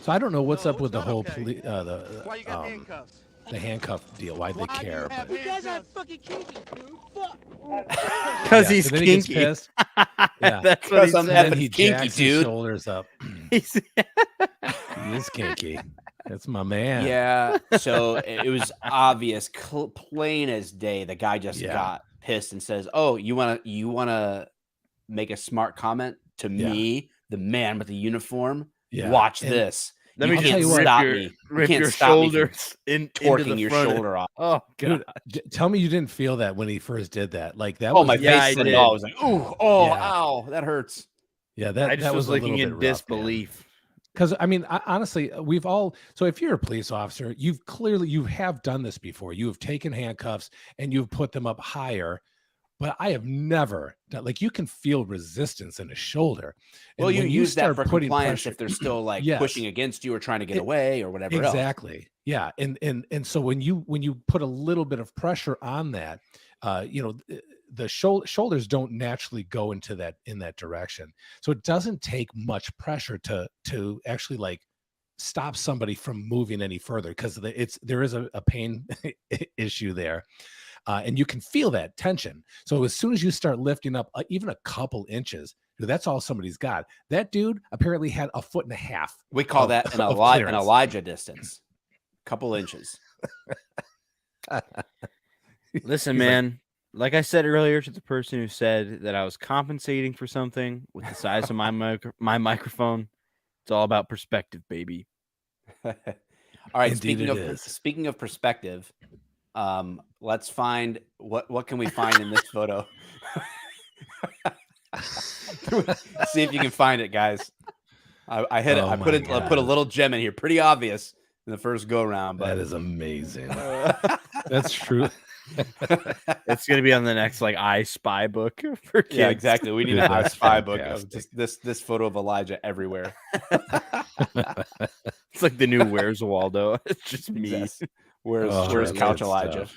So I don't know what's No, up with it's the not whole okay. Why you got handcuffs? the handcuff deal. Why they Why do you care? have But handcuffs? Because Yeah, he's so then he gets kinky. pissed. Yeah. That's what he Because I'm said. And then effing he kinky, jacks his dude. shoulders up. He's- He is kinky. That's my man. Yeah. So it was obvious, plain as day. The guy just Yeah. got pissed and says, "Oh, you wanna make a smart comment to Yeah. me, the man with the uniform? Yeah. Watch And this. Let You me can't just stop rip me. your, You rip can't your stop me from shoulders into torquing the your front. shoulder off." Oh Dude, god. tell me you didn't feel that when he first did that. Like that Oh, was my Yeah, I face said did. it all. I was like, "Ooh, oh, Yeah. ow, that hurts." yeah, that I just that was was a little looking bit in rough, man. disbelief. Because I mean, honestly, we've all. So if you're a police officer, you have done this before. You have taken handcuffs and you've put them up higher. But I have never done, like, you can feel resistance in a shoulder. And Well, you when use that start for putting compliance pressure- if they're still like Yes. pushing against you or trying to get It- away or whatever else. Exactly. Yeah. And so when you put a little bit of pressure on that, the shoulders don't naturally go into that in that direction. So it doesn't take much pressure to actually like stop somebody from moving any further because there is a pain issue there. And you can feel that tension. So as soon as you start lifting up even a couple inches, that's all somebody's got. That dude apparently had 1.5 feet. We call that an Elijah distance. Couple inches. Listen, man, like I said earlier to the person who said that I was compensating for something with the size of my microphone, it's all about perspective, baby. All right. Indeed Speaking of perspective, let's find what can we find in this photo. See if you can find it, guys. I hit it. I put a little gem in here. Pretty obvious in the first go round, but that is amazing. That's true. It's gonna be on the next I Spy book for kids. Yeah, exactly. We need an I Spy book of just this photo of Elijah everywhere. It's like the new Where's Waldo. It's just me. Yes. Where's Couch Elijah?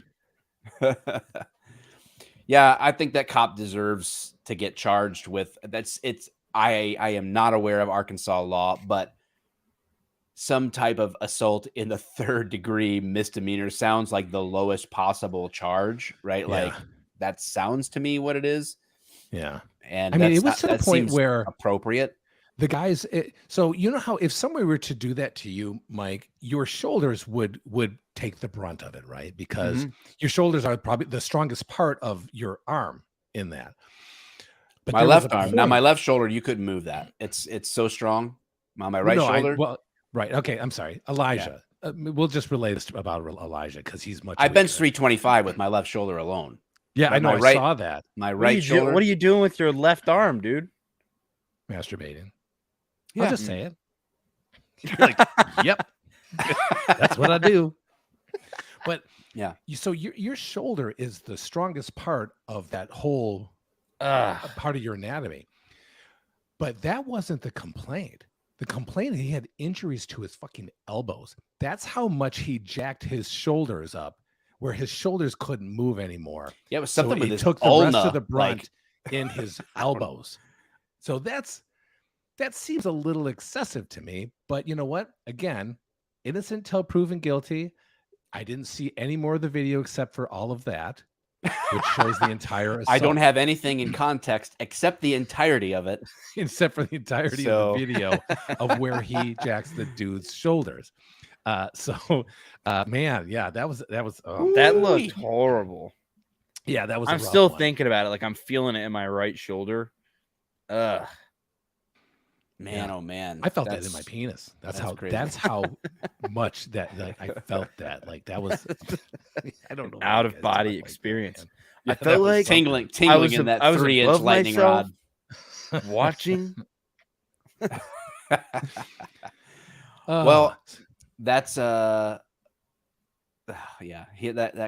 Yeah, I think that cop deserves to get charged with I am not aware of Arkansas law, but some type of assault in the 3rd degree misdemeanor sounds like the lowest possible charge, right? Yeah. Like that sounds to me what it is. Yeah. And I mean, it was to the point where appropriate. The guys, so you know how if somebody were to do that to you, Mike, your shoulders would take the brunt of it, right? Because your shoulders are probably the strongest part of your arm in that. But my left arm, now my left shoulder, you couldn't move that. It's so strong. On my right shoulder. Right. Okay. I'm sorry, Elijah. Yeah. We'll just relay this about Elijah because he's much. I bench 325 with my left shoulder alone. Yeah, right? I know. I saw that. My right shoulder. What are you doing with your left arm, dude? Masturbating. Yeah. I'll just say it. You're like, yep, that's what I do. But yeah, so your shoulder is the strongest part of that whole part of your anatomy. But that wasn't the complaint. The complaint, he had injuries to his fucking elbows. That's how much he jacked his shoulders up, where his shoulders couldn't move anymore. Yeah, it was something with he his took the ulna, rest of the brunt in his elbows. So that seems a little excessive to me, but you know what? Again, innocent till proven guilty. I didn't see any more of the video except for all of that, which shows the entire assault. I don't have anything in context except the entirety of it. Except for the entirety of the video of where he jacks the dude's shoulders. Man, yeah, that was that looked horrible. Yeah, that was I'm still thinking about it. Like I'm feeling it in my right shoulder. Ugh. Man, yeah. Oh man, I felt that in my penis. That's how much that I felt that. Like that was I don't know, out of body experience. I felt like tingling in that 3-inch lightning rod. Watching. Well, that's that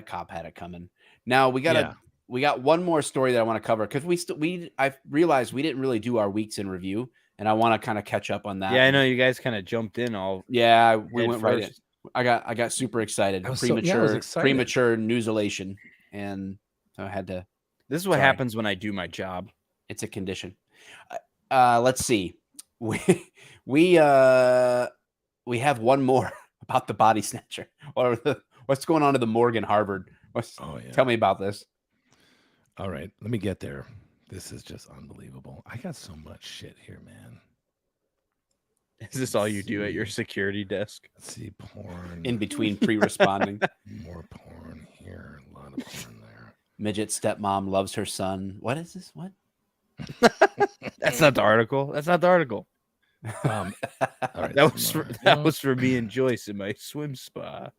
cop had it coming. Now we got one more story that I want to cover because I realized we didn't really do our weeks in review. And I want to kind of catch up on that. Yeah, I know you guys kind of jumped in all. Yeah, we went right in. I got super excited. Premature newsolation, and so I had to. This is what happens when I do my job. It's a condition. Let's see. We have one more about the body snatcher or what's going on at the morgue in Harvard. Tell me about this. All right, let me get there. This is just unbelievable. I got so much shit here, man. Is this all you do at your security desk? Let's see, porn. In between pre-responding. More porn here. A lot of porn there. Midget stepmom loves her son. What is this? What? That's not the article. All right, that was for me and Joyce in my swim spa.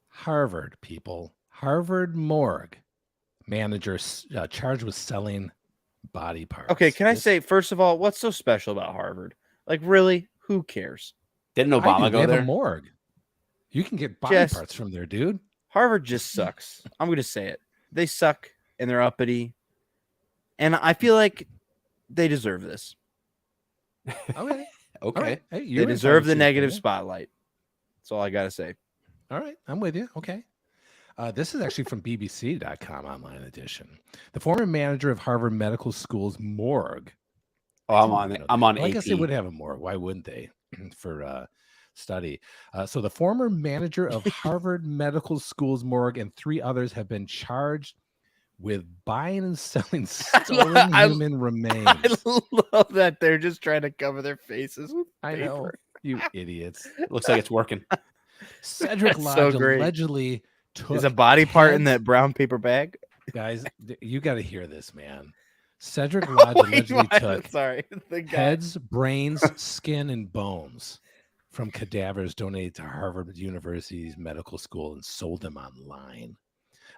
Harvard people. Harvard morgue manager charged with selling body parts. Okay, can I say first of all, what's so special about Harvard? Like, really, who cares? Didn't Obama go there? A morgue. You can get body parts from there, dude. Harvard just sucks. I'm going to say it. They suck and they're uppity, and I feel like they deserve this. Okay. Okay. Hey, they deserve the negative spotlight. That's all I got to say. All right, I'm with you. Okay. This is actually from BBC.com online edition. The former manager of Harvard Medical School's morgue. Oh, I'm on it. I'm on Well, I AP. guess they would have a morgue. Why wouldn't they? For study. So the former manager of Harvard Medical School's morgue and 3 others have been charged with buying and selling stolen human remains. I love that they're just trying to cover their faces with I know, paper. you idiots. Looks like it's working. Cedric That's so Lodge great. allegedly took Is a body part in heads- that brown paper bag? Guys, you got to hear this, man. Cedric Lodge allegedly took Sorry, the guy. heads, brains, skin, and bones from cadavers donated to Harvard University's medical school and sold them online.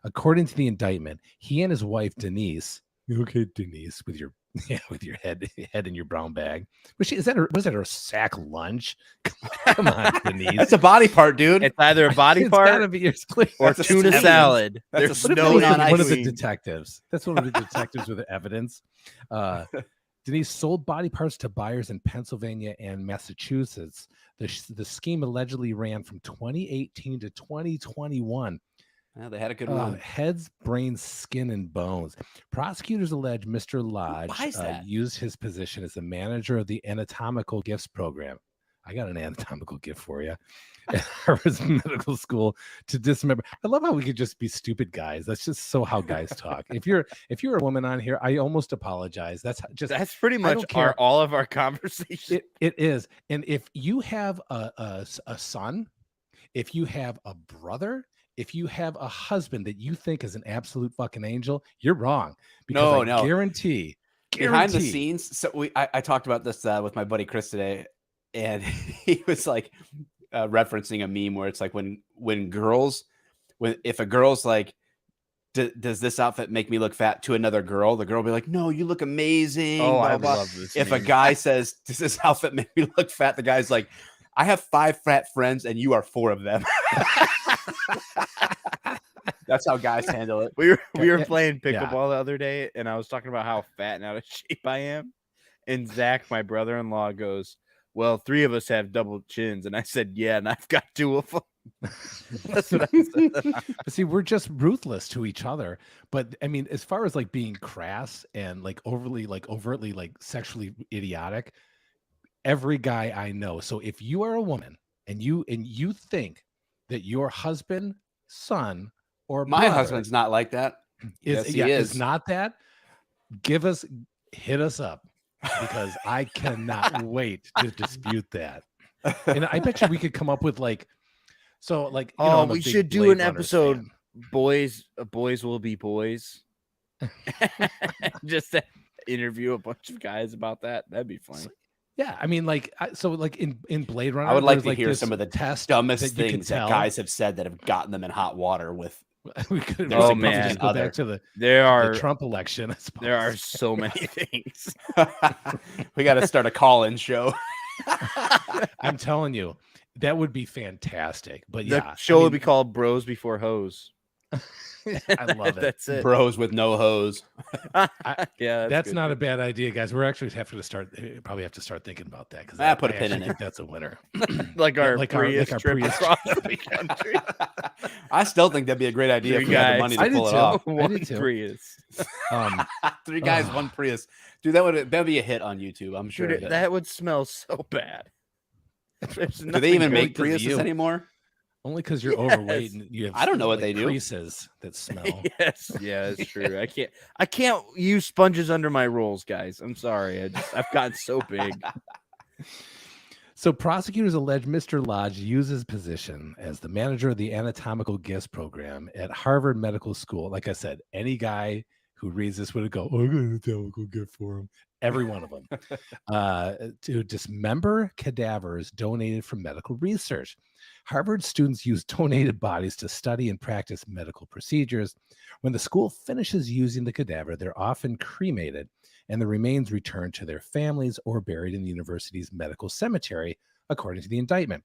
According to the indictment, he and his wife Denise, okay, Denise, with your head in your brown bag. Was that her sack lunch? Come on, Denise. That's a body part, dude. It's either a body It's gotta part be yours, clear. or That's a tuna evidence. salad. That's a There's snow no on in ice. One of the between. detectives. That's one of the detectives with the evidence. Denise sold body parts to buyers in Pennsylvania and Massachusetts. The scheme allegedly ran from 2018 to 2021. Yeah, they had a good run. Heads, brains, skin, and bones. Prosecutors allege Mr. Lodge buys that? used his position as the manager of the anatomical gifts program. I got an anatomical gift for you at Harvard's medical school to dismember. I love how we could just be stupid guys. That's just so how guys talk. If you're a woman on here, I almost apologize. That's Pretty I much don't care. all of our conversations. it is. And if you have a son, if you have a brother, if you have a husband that you think is an absolute fucking angel, you're wrong. Because No. guarantee Behind the scenes. So I talked about this with my buddy Chris today, and he was like referencing a meme where it's like when if a girl's like, does this outfit make me look fat to another girl? The girl will be like, no, you look amazing. Oh, blah, I blah. love this. If a meme. guy says, does this outfit make me look fat? The guy's like, I have 5 fat friends and you are 4 of them. That's how guys handle it. we were Yeah, playing yeah. pickleball the other day, and I was talking about how fat and out of shape I am. And Zach, my brother-in-law, goes, "Well, 3 of us have double chins," and I said, "Yeah, and I've got 2 of them." That's what I said. But see, we're just ruthless to each other. But I mean, as far as like being crass and like overtly like sexually idiotic, every guy I know. So if you are a woman and you think that your husband, son, or My brother husband's not like that. Yes, he is is. not that, hit us up because I cannot wait to dispute that. And I bet you we could come up with like, so like, you know, Oh, I'm a we big should do Blade an Runners episode. fan. Boys will be boys. Just to interview a bunch of guys about that. That'd be funny. Yeah, I mean, like, so like in Blade Runner, I would like there's, to hear this some of the test dumbest that you can things that tell. guys have said that have gotten them in hot water with. We could There's a probably man. just go back to the There Trump election. I suppose. There are so many things. We got to start a call-in show. I'm telling you, that would be fantastic. But The yeah, show I would be mean, called Bros Before Hoes. I love it. That's it. Bros with no hose. Yeah, That's not a bad idea, guys. We're actually probably have to start thinking about that because Put a pin in I it. think that's a winner. like our like Prius our trip Prius across the country. I still think that'd be a great idea Three if we had the guys. money I to did pull it too. off. I One did too. Prius. 3 guys, Oh. 1 Prius. Dude, that'd be a hit on YouTube. I'm sure. Dude, that would smell so bad. There's Do they even really make good Priuses view. anymore? Only because you're overweight and you have. I don't know what like, they do. Creases that smell. Yes, yeah, it's true. I can't use sponges under my rolls, guys. I'm sorry. I've gotten so big. So prosecutors allege Mr. Lodge used his position as the manager of the anatomical gifts program at Harvard Medical School. Like I said, any guy who reads this would go, "Oh, I got an anatomical gift for him." Every one of them to dismember cadavers donated for medical research. Harvard students use donated bodies to study and practice medical procedures. When the school finishes using the cadaver, they're often cremated and the remains returned to their families or buried in the university's medical cemetery, according to the indictment.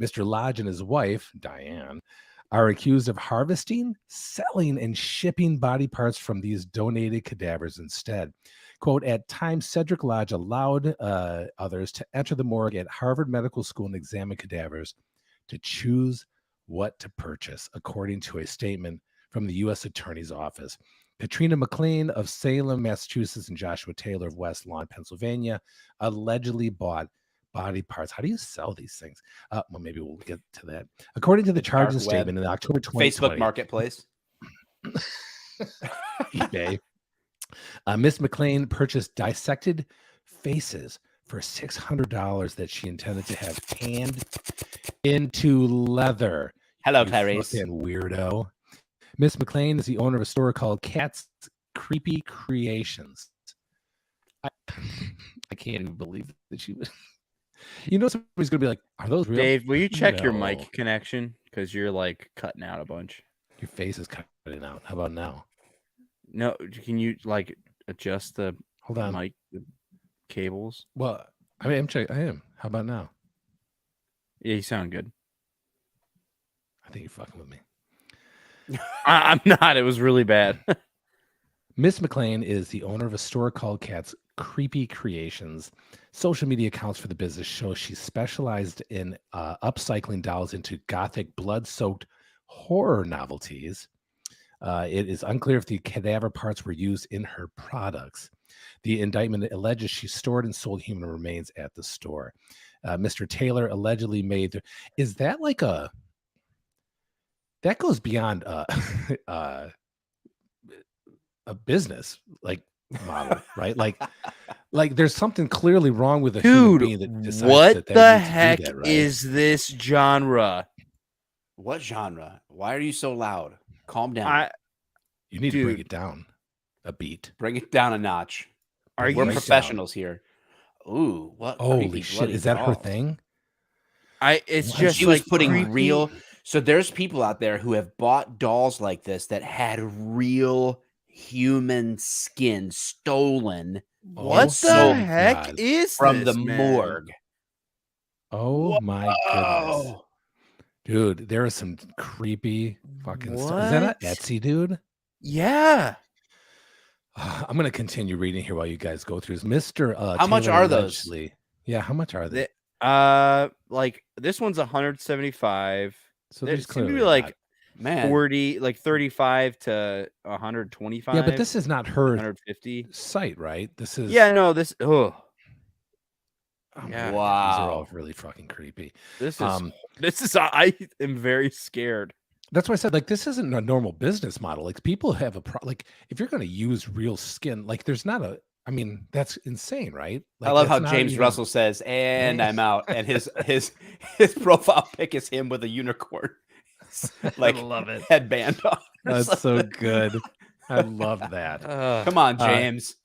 Mr. Lodge and his wife, Diane, are accused of harvesting, selling, and shipping body parts from these donated cadavers instead. Quote, at times, Cedric Lodge allowed others to enter the morgue at Harvard Medical School and examine cadavers to choose what to purchase, according to a statement from the U.S. Attorney's Office. Katrina McLean of Salem, Massachusetts, and Joshua Taylor of West Lawn, Pennsylvania, allegedly bought body parts. How do you sell these things? Well, maybe we'll get to that. According to the charging statement in October 2020, Facebook Marketplace, eBay, Miss McLean purchased dissected faces for $600 that she intended to have tanned into leather. hello, You Clarice. fucking weirdo. Miss McLean is the owner of a store called Cat's Creepy Creations. I can't even believe that she was. You know, somebody's gonna be like, "Are those real?" Dave, will you check your No. mic connection? Because you're like cutting out a bunch. Your face is cutting out. How about now? No, can you like adjust the Hold on. mic the cables? Well, I mean, I am. How about now? Yeah, you sound good. I think you're fucking with me. I'm not. It was really bad. Miss McLean is the owner of a store called Cat's Creepy Creations. Social media accounts for the business show she specialized in upcycling dolls into gothic, blood-soaked horror novelties. It is unclear if the cadaver parts were used in her products. The indictment alleges she stored and sold human remains at the store. Mr. Taylor allegedly made... Is that like a... That goes beyond a business like model, right? Like there's something clearly wrong with a human being that Dude, decides what that the they need to do heck that, right? is this genre? What genre? Why are you so loud? Calm down. You need to bring Dude. it down a beat. Bring it down a notch. Are We're you right down. professionals here. Ooh, what? Holy creepy shit! bloody Is that her doll. thing? It's What? just She was like putting creepy. real. So there's people out there who have bought dolls like this that had real human skin stolen What the sold heck God. is from this, the man? morgue. Oh my goodness, Oh, dude! There is some creepy fucking stuff. Is that What? not Etsy, dude? Yeah. I'm gonna continue reading here while you guys go through this. Mr. How much Taylor are those? allegedly- Yeah, how much are they? Like this one's 175. So There there's seem to clearly be like man. 40, like 35 to 125. yeah, but this is not her 150. site, right? This is Yeah, no, this. Oh, Oh my Yeah. God, these are all Wow. really fucking creepy. this is. Um, This is. I am very scared. That's why I said like this isn't a normal business model. Like people have like if you're going to use real skin, like there's not a. I mean, that's insane, right? Like, I love how that's not James even- Russell says, "And Yeah. I'm out," and his profile pic is him with a unicorn, like love it. headband on. That's so good. I love that. Come on, James.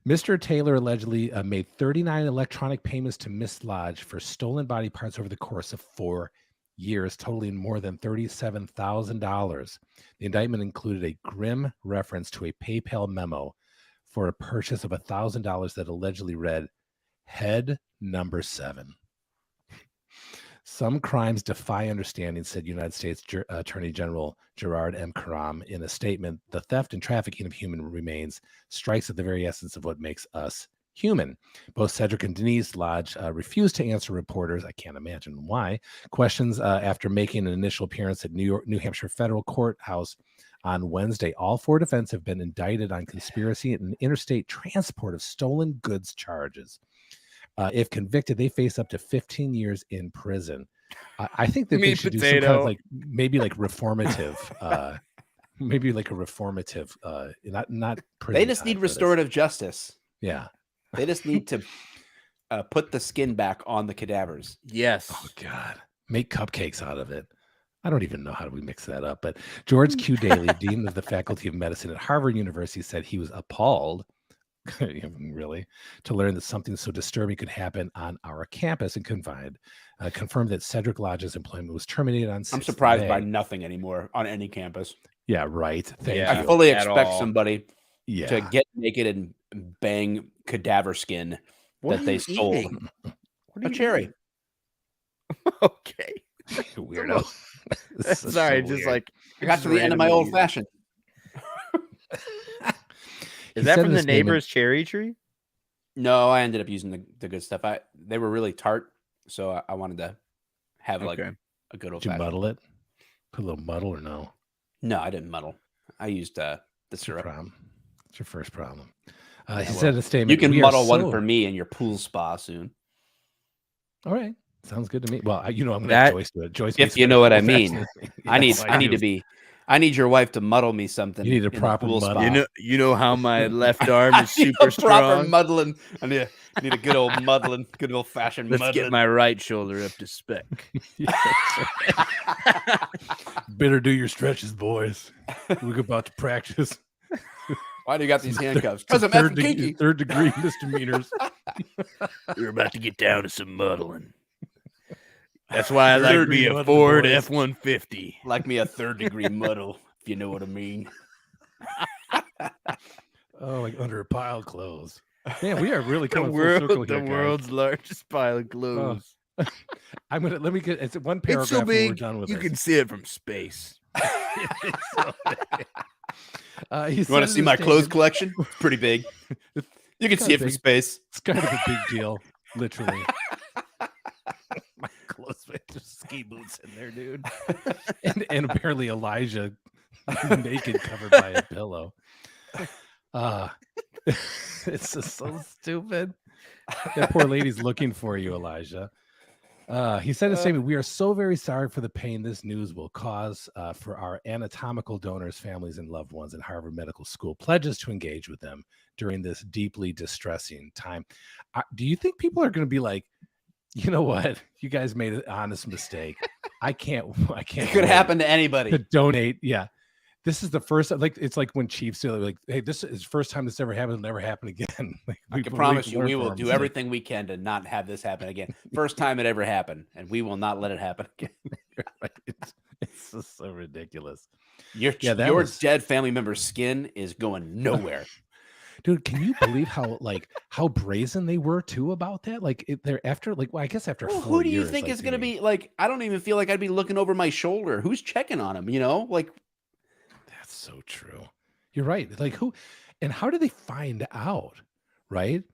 Mr. Taylor allegedly made 39 electronic payments to Miss Lodge for stolen body parts over the course of 4 years, totaling more than $37,000. The indictment included a grim reference to a PayPal memo for a purchase of $1,000 that allegedly read, "Head number 7. Some crimes defy understanding," said United States Attorney General Gerard M. Karam in a statement. "The theft and trafficking of human remains strikes at the very essence of what makes us human." Both Cedric and Denise Lodge refused to answer reporters, I can't imagine why, questions after making an initial appearance at New Hampshire federal courthouse on Wednesday. All 4 defendants have been indicted on conspiracy and interstate transport of stolen goods charges. If convicted, they face up to 15 years in prison. I think that they Meat should do some kind of potato. like maybe like reformative, maybe like a reformative, not prison. They just time need for this. restorative justice. Yeah. They just need to put the skin back on the cadavers. Yes. Oh God, make cupcakes out of it. I don't even know how we mix that up. But George Q. Daly, dean of the Faculty of Medicine at Harvard University, said he was appalled, really, to learn that something so disturbing could happen on our campus, and confirmed that Cedric Lodge's employment was terminated on 6th I'm surprised May. by nothing anymore on any campus. Yeah, right. Thank Yeah. I you. fully At expect all. somebody Yeah. to get naked and bang cadaver skin What that are they you sold. eating? What are A you cherry. eating? Okay. Weirdo. This is Sorry, so just weird. like I got to the end of my randomly old eating. fashioned. He Is that said from in the his statement- neighbor's cherry tree? No, I ended up using the good stuff. They were really tart, so I wanted to have like Okay. A good old Did you fashioned. muddle it? Put a little muddle or no? No, I didn't muddle. I used the That's your syrup. problem. It's your first problem. Yeah, He well, said in a statement, You can "We are muddle one so-" for me in your pool spa soon. All right. Sounds good to me. Well, I'm going to That- have Joyce do it. Joyce, If makes you it know what I full mean. effect. I Yes, need do. to be. I need your wife to muddle me something. You need a in the proper pool muddle. spa. You know how my left arm is I need super a proper strong. muddling. I need a good old muddling, good old fashioned Let's muddling. get my right shoulder up to spec. Yeah, that's right. Better do your stretches, boys. We're about to practice. Why do you got these handcuffs? Some Because I'm third, effing kinky. third degree misdemeanors. We're about to get down to some muddling. That's why I like Third me a muddle, Ford boys. F-150. Like me a third degree muddle, if you know what I mean. Oh, like under a pile of clothes. Man, we are really The coming full circle world, here, the guys. world's largest pile of clothes. Let me get it's one It's paragraph so and we're big done with you this. can see it from space. He You said want in to see a my clothes statement- collection? It's pretty big. You can see it from big. space. It's kind of a big deal, literally. My clothes fit just ski boots in there, dude. And apparently Elijah naked covered by a pillow. It's just so stupid. That poor lady's looking for you, Elijah. He said in a statement, "We are so very sorry for the pain this news will cause for our anatomical donors, families, and loved ones in Harvard Medical School. Pledges to engage with them during this deeply distressing time." Do you think people are going to be like, you know what? You guys made an honest mistake. I can't. It could wait happen to anybody. to donate. Yeah. This is the first, like, it's like when Chiefs do, like, hey, this is the first time this ever happened. It'll never happen again. Like, I can promise you, we will do everything we can to not have this happen again. First time it ever happened, and we will not let it happen again. It's just so ridiculous. Your dead family member's skin is going nowhere. Dude, can you believe how brazen they were too about that? Like they're after, like, well, I guess after Well, 4 who do you years, think like, is going to be like? I don't even feel like I'd be looking over my shoulder. Who's checking on him? You know, like. That's so true. You're right. Like who, and how did they find out? Right?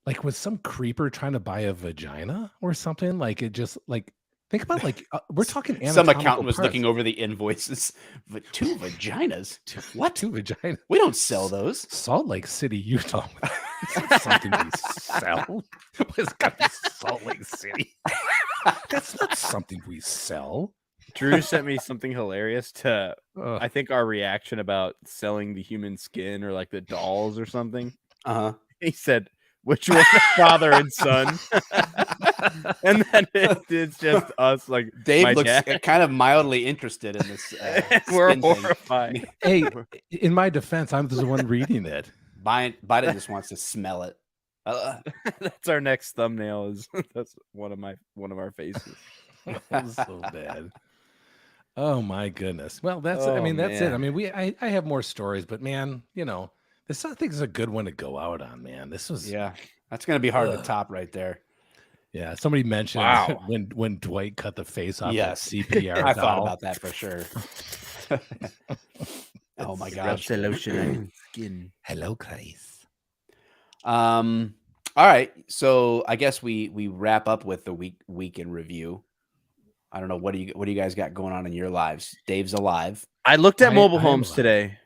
Like was some creeper trying to buy a vagina or something? Like it just like think about like we're talking Some anatomical accountant was parts. looking over the invoices. But 2 vaginas? What? 2 vaginas. We don't sell those. Salt Lake City, Utah. It's not something we sell. It's got to be Salt Lake City. That's not something we sell. Drew sent me something hilarious to, Ugh. I think, our reaction about selling the human skin or like the dolls or something. Uh-huh. He said, which one, father and son? And then it's just us, like, Dave my looks dad. kind of mildly interested in this. We're skin thing. horrified. Hey, in my defense, I'm the one reading it. Biden just wants to smell it. That's our next thumbnail. That's one of our faces. That's so bad. Oh my goodness. Well, that's Oh, I mean, that's it. man. I mean, I have more stories, but man, you know, this I think is a good one to go out on, man. This was Yeah, that's going to be hard to Ugh. top right there. yeah. Somebody mentioned Wow. when Dwight cut the face off Yes. that CPR I thought doll. about that for sure. Oh my Rub gosh. the lotion on your skin. Hello, Chris. All right. So I guess we wrap up with the week in review. I don't know what do you guys got going on in your lives? Dave's alive. I looked at mobile I homes am today.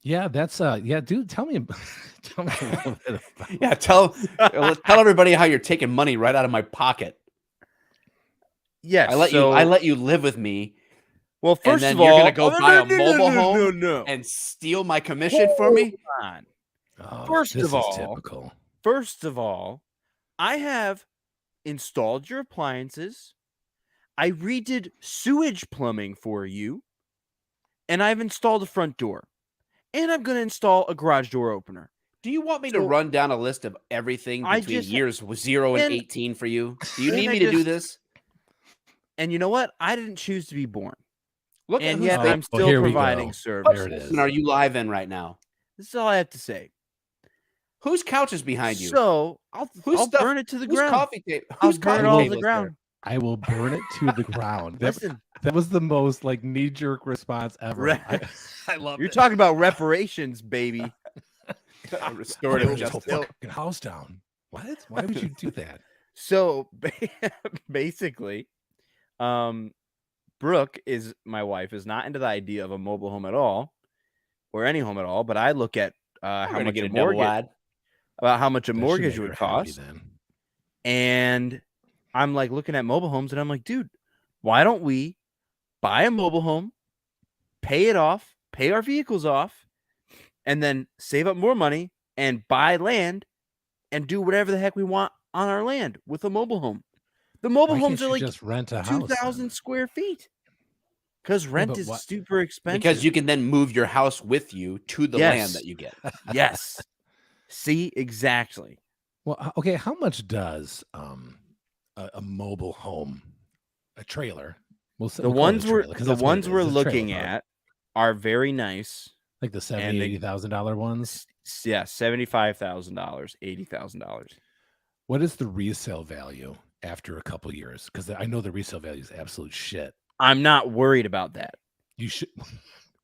Yeah, that's yeah, dude. Tell me a little bit about Yeah, tell everybody how you're taking money right out of my pocket. Yes, I let you live with me, Well, and first then of you're all, gonna go buy a mobile home and steal my commission from me. on. Oh, First this of is all- typical. First of all, I have installed your appliances. I redid sewage plumbing for you, and I've installed a front door, and I'm going to install a garage door opener. Do you want me to So- run down a list of everything I between just- years 0 and and- 18 for you? Do you and need I me to do just- this? And you know what? I didn't choose to be born, Look at and who's yet Oh, I'm still here we providing go. service. There it is. and are you live in right now? This is all I have to say. Whose couch is behind you? So I'll Whose stuff- burn it to the Whose ground. coffee table? I'll Whose burn coffee it all to table the is ground. I will burn it to the ground. Listen, That was the most like knee-jerk response ever. Right. I love you're it. talking about reparations, baby. there? Restorative Burn the justice. whole fucking house down. What? Why would you do that? So basically, Brooke is my wife is not into the idea of a mobile home at all, or any home at all. But I look at I'm how gonna much get a a double mortgage, wide. about how much a That should mortgage make would her happy cost, then. and I'm like looking at mobile homes, and I'm like, dude, why don't we buy a mobile home, pay it off, pay our vehicles off, and then save up more money and buy land and do whatever the heck we want on our land with a mobile home. The mobile Why homes can't are you like just rent a house? 2,000 then? square feet because rent but is what- super expensive. Because you can then move your house with you to the land Yes. that you get. Yes. See, exactly. Well, okay. How much does a mobile home, a trailer? The ones we're looking park. at are very nice. like the and they- $80,000 ones. Yeah, $75,000, $80,000. What is the resale value after a couple years? Because I know the resale value is absolute shit. I'm not worried about that. You should.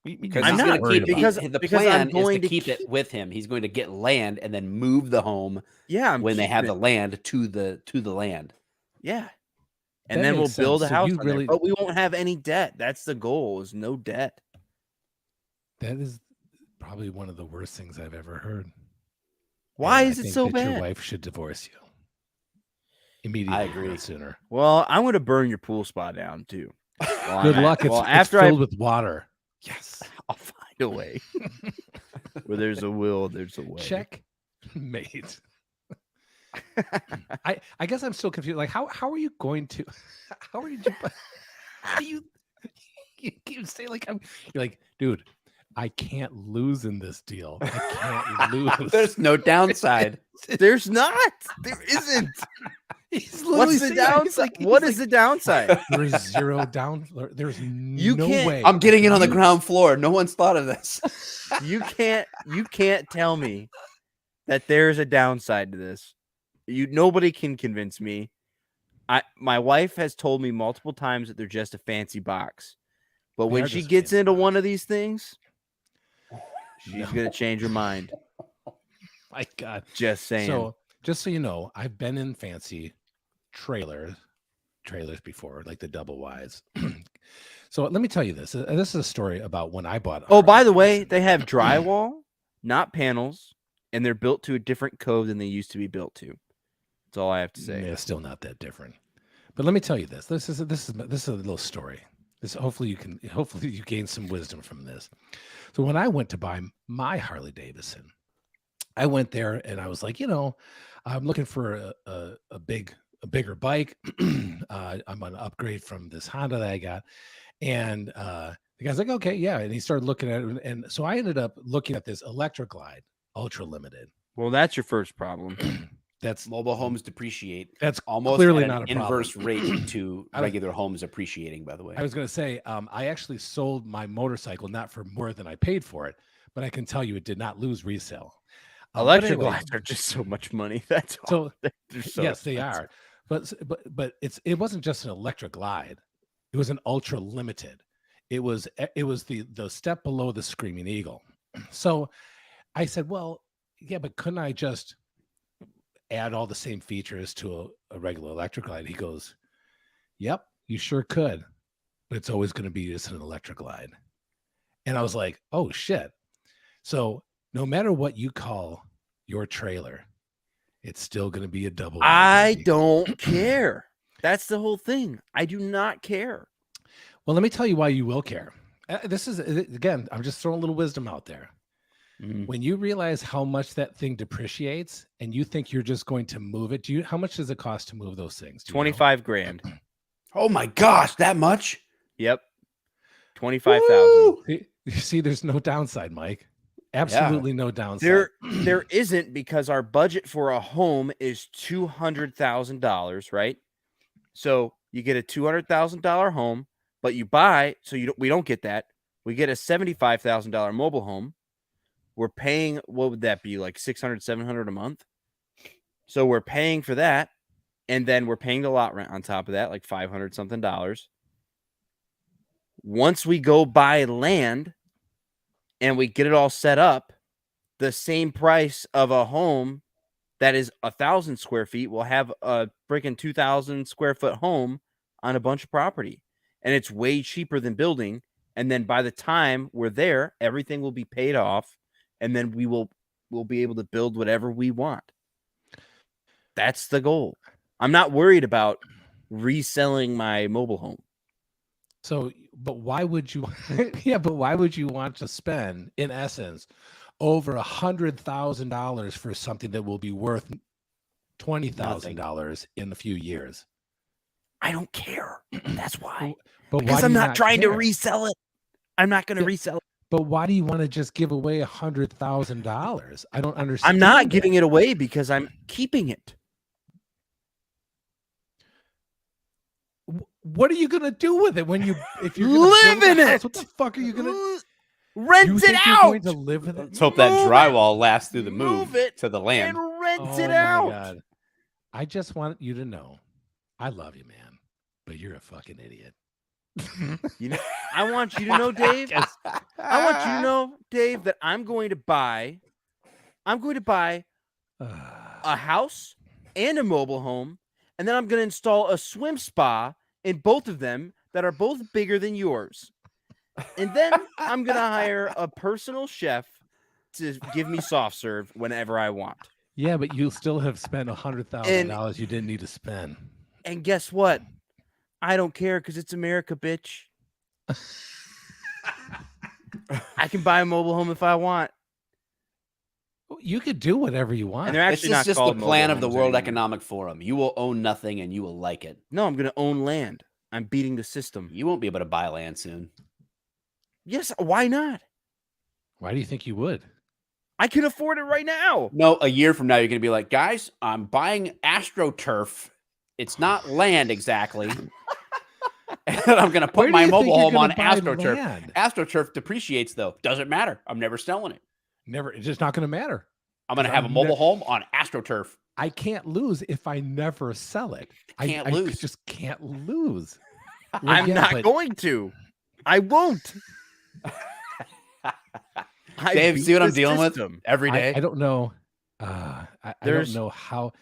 Because I'm he's not going to worried keep about the because I'm plan is going to to keep it with him. He's going to get land and then move the home Yeah, I'm when they have keeping the it. land to the land. Yeah. That And then we'll makes build a sense. So house you on there, really- but we won't have any debt. That's the goal, is no debt. That is probably one of the worst things I've ever heard. Why And is I it think so that bad? Your wife should divorce you immediately. agree. Not sooner. Well, I'm going to burn your pool spa down too. While Good I'm luck. Well, It's after I filled with water. Yes. I'll find a way. Where there's a will, there's a way. Check mate. I guess I'm still confused. Like, how are you going to? How are you? How do you? You keep saying like you're like, dude, I can't lose in this deal. I can't lose. There's no downside. There's not. There isn't. He's literally What's the saying that. He's downside? like- What he's is the downside? There's zero down. There's You no can't- way. I'm getting it on the ground floor. No one's thought of this. You can't tell me that there's a downside to this. Nobody can convince me. My wife has told me multiple times that they're just a fancy box. But They when are she just a gets fancy into box. one of these things, she's No. gonna change her mind. My God. Just saying. So just so you know, I've been in fancy trailers before, like the double wides. So let me tell you this. This is a story about when I bought. Oh, by Harley the way, Davidson. they have drywall, not panels, and they're built to a different code than they used to be built to. That's all I have to say. Yeah, still not that different. But let me tell you this. This is a little story. Hopefully you gain some wisdom from this. So when I went to buy my Harley Davidson, I went there and I was like, I'm looking for a bigger bike. I'm going to upgrade from this Honda that I got. And the guy's like, okay, yeah. And he started looking at it. And so I ended up looking at this Electric Glide Ultra Limited. Well, that's your first problem. That's Mobile homes depreciate that's almost clearly at not an a problem. inverse rate to I was- regular homes appreciating, by the way. I was going to say, I actually sold my motorcycle not for more than I paid for it, but I can tell you it did not lose resale. But Electric anyway, lights are just so much money. That's all. So They're so yes, they expensive. are. But it wasn't just an Electric Glide. It was an Ultra Limited. It was the step below the Screaming Eagle. So I said, well, yeah, but couldn't I just add all the same features to a regular Electric Glide? He goes, yep, you sure could, but it's always going to be just an Electric Glide. And I was like, oh shit. So no matter what you call your trailer, it's still going to be a double. I wide. don't care. That's the whole thing. I do not care. Well, let me tell you why you will care. This is, again, I'm just throwing a little wisdom out there. Mhm. When you realize how much that thing depreciates and you think you're just going to move it, how much does it cost to move those things? Do you know? 25 grand. Oh my gosh, that much? Yep. 25,000. You see, there's no downside, Mike. Absolutely no downside. There isn't, because our budget for a home is $200,000, right? So you get a $200,000 home, but you buy, so we don't get that. We get a $75,000 mobile home. We're paying, what would that be, like $600, $700 a month? So we're paying for that, and then we're paying the lot rent on top of that, like $500 something. Once we go buy land and we get it all set up, the same price of a home that is 1,000 square feet will have a freaking 2,000 square foot home on a bunch of property. and it's way cheaper than building. And then by the time we're there, everything will be paid off, and then we'll be able to build whatever we want. That's the goal. I'm not worried about reselling my mobile home. So, but why would you? Yeah, but why would you want to spend, in essence, over $100,000 for something that will be worth $20,000 in a few years? I don't care. That's why. But Because why I'm do you not trying to care? resell it. I'm not going to Yeah. resell it. But why do you want to just give away $100,000? I don't understand. I'm not giving it away because I'm keeping it. What are you gonna do with it when you if you're gonna Live build a in house? it! What the fuck are you gonna Rent you it think you're out. going to live with it? Let's hope that Move it. drywall lasts through the move Move it to the land. And rent Oh it my out. God. I just want you to know, I love you, man, but you're a fucking idiot. You know, I want you to know, Dave. I want you to know, Dave, that I'm going to buy a house and a mobile home, and then I'm going to install a swim spa in both of them that are both bigger than yours. And then I'm going to hire a personal chef to give me soft serve whenever I want. Yeah, but you'll still have spent $100,000 you didn't need to spend. And guess what? I don't care because it's America, bitch. I can buy a mobile home if I want. You could do whatever you want. And they're This actually is not just the called plan mobile of the homes World anymore. Economic Forum. You will own nothing and you will like it. No, I'm going to own land. I'm beating the system. You won't be able to buy land soon. Yes, why not? Why do you think you would? I can afford it right now. No, a year from now, you're going to be like, guys, I'm buying AstroTurf. It's not land exactly. And I'm going to Where put do my you think mobile you're home on gonna buy AstroTurf. land? AstroTurf depreciates, though. Doesn't matter. I'm never selling it. Never. It's just not going to matter. I'm going to 'Cause have a I'm mobile ne- home on AstroTurf. I can't lose if I never sell it. Can't I lose. just can't lose. Well, I'm yeah, not but- going to. I won't. I Dave, beat see what I'm the dealing system. with every day? I don't know. I don't There's- know how.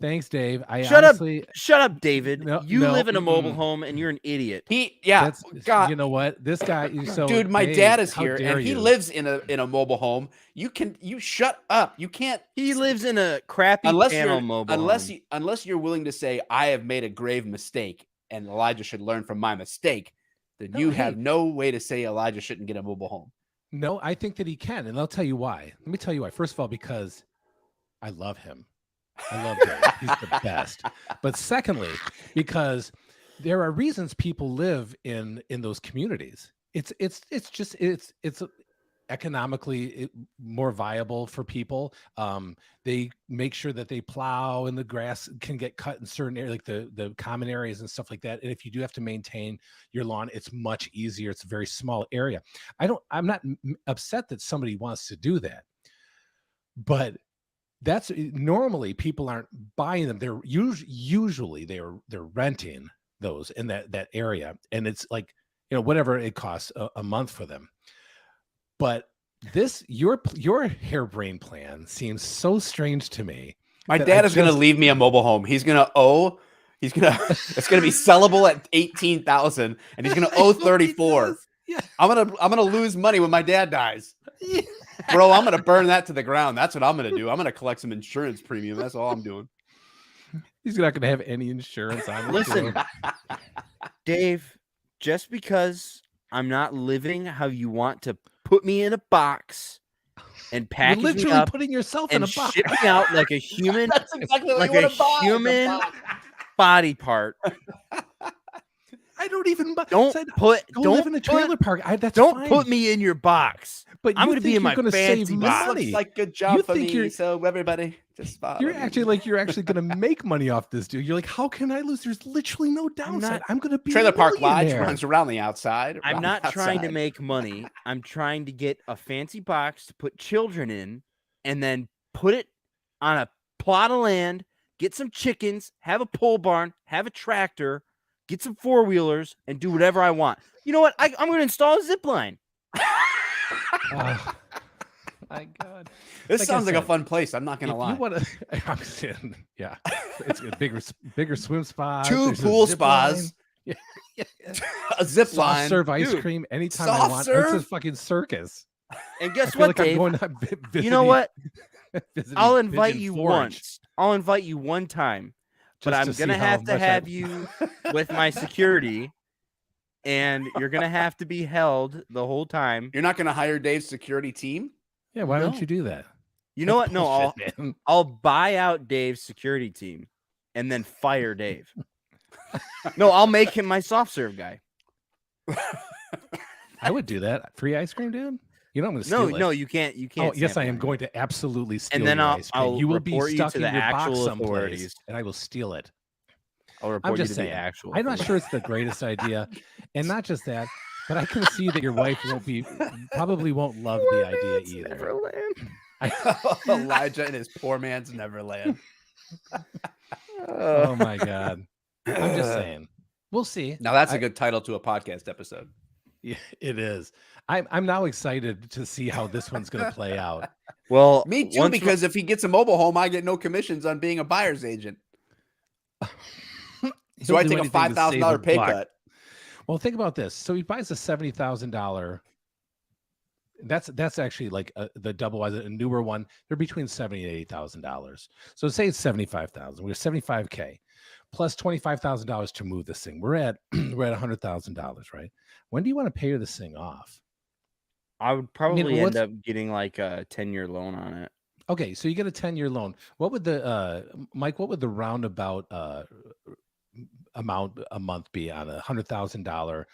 Thanks, Dave. I Shut up. honestly, Shut up, David. No, you no, live in a mobile mm-mm. home and you're an idiot. That's God, you know what this guy. So, dude, my Dave, dad is how here dare and he you. lives in a mobile home. You shut up. You can't He lives in a crappy unless panel you're mobile home. unless you're willing to say I have made a grave mistake and Elijah should learn from my mistake, then No, you hey. have no way to say Elijah shouldn't get a mobile home. No, I think that he can, and I'll tell you why. Let me tell you why. First of all, because I love him. I love Dave. He's the best. But secondly, because there are reasons people live in those communities. It's economically more viable for people. They make sure that they plow and the grass can get cut in certain areas, like the common areas and stuff like that. And if you do have to maintain your lawn, it's much easier. It's a very small area. I'm not upset that somebody wants to do that, but that's normally people aren't buying them. They're usually they're renting those in that area, and it's like, whatever it costs a month for them. But this your harebrained plan seems so strange to me. My that dad I is going to just- leave me a mobile home. It's going to it's going to be sellable at 18,000 and he's going to owe 34. Yeah. I'm going to lose money when my dad dies. Bro, I'm going to burn that to the ground. That's what I'm going to do. I'm going to collect some insurance premium. That's all I'm doing. He's not going to have any insurance on it. Listen, Dave, just because I'm not living how you want to put me in a box and you're package me literally up putting yourself in and a box. ship me out like a human, That's exactly what like you a want to buy. human body part. I don't even. Don't said, put go don't live in a trailer put, park. That's don't fine. put me in your box. But I'm you gonna be think in you're my gonna fancy save box. money. Looks like a good job You for think me. you're- So everybody just follow You're me. actually going to make money off this, dude. You're like, how can I lose? There's literally no downside. I'm going to be Trailer a Park Lodge millionaire. runs around the outside. I'm around not the trying to outside. make money. I'm trying to get a fancy box to put children in and then put it on a plot of land, get some chickens, have a pole barn, have a tractor, get some four-wheelers, and do whatever I want. You know what? I'm going to install a zip line. Oh, my God. This Like I sounds like a said, fun place. I'm not going to If lie. you want to, I'm saying, yeah, it's a bigger swim spot. Two there's a pool zip spas. line. Yeah. A zip Soft line. serve ice Dude, cream anytime I soft want. serve? It's a fucking circus. And I guess feel what, like I'm Dave? going to You know what? visiting I'll invite Pigeon you Forge once. I'll invite you one time, but just I'm to see gonna how have to much have you with my security, and you're gonna have to be held the whole time. You're not going to hire Dave's security team? Yeah, why don't No. you do that? You know what? That's No, bullshit, man. I'll buy out Dave's security team, and then fire Dave. No, I'll make him my soft serve guy. I would do that. Free ice cream, dude. You know I'm going to steal it. No, you can't. You can't. Oh, yes, I sample am it. going to absolutely steal then your I'll- ice cream. I'll You will be report you stuck to in the your box actual someplace, authorities. and I will steal it. I'll I'm report you just to the saying. actual. I'm not authorities. sure it's the greatest idea, and not just that, but I can see that your wife probably won't love the idea either. Neverland. Elijah and his poor man's Neverland. Oh my god! I'm just saying. We'll see. Now that's a good title to a podcast episode. Yeah, it is. I'm now excited to see how this one's going to play out. Well, Me too, once because if he gets a mobile home, I get no commissions on being a buyer's agent. So He'll I do take a anything to save $5,000 a pay buck. cut. Well, think about this. So he buys a $70,000. That's actually like the double as a newer one. They're between $70,000 and $80,000. So say it's $75,000. We're $75K plus $25,000 to move this thing. We're at $100,000, right? When do you want to pay this thing off? I would probably what's- end up getting like a 10-year loan on it. Okay, so you get a 10-year loan. What would the Mike? What would the roundabout amount a month be on a $100,000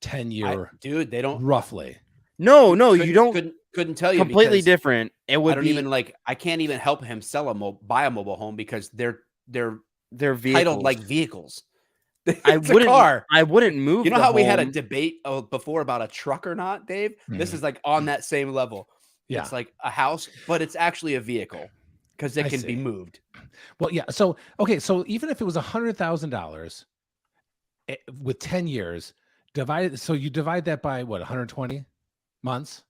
10-year? Dude, they don't Roughly. No, couldn't- you don't. couldn't tell you Completely because different. It I would don't be even I can't even help him buy a mobile home because they're their vehicles. titled like vehicles. I It's a wouldn't. car. I wouldn't move. You know the how we had a home. debate before about a truck or not, Dave? This is like on that same level. Yeah. It's like a house, but it's actually a vehicle because it I can be see. moved. Well, yeah. So okay, so even if it was $100,000 with 10 years, so you divide that by what, 120 months?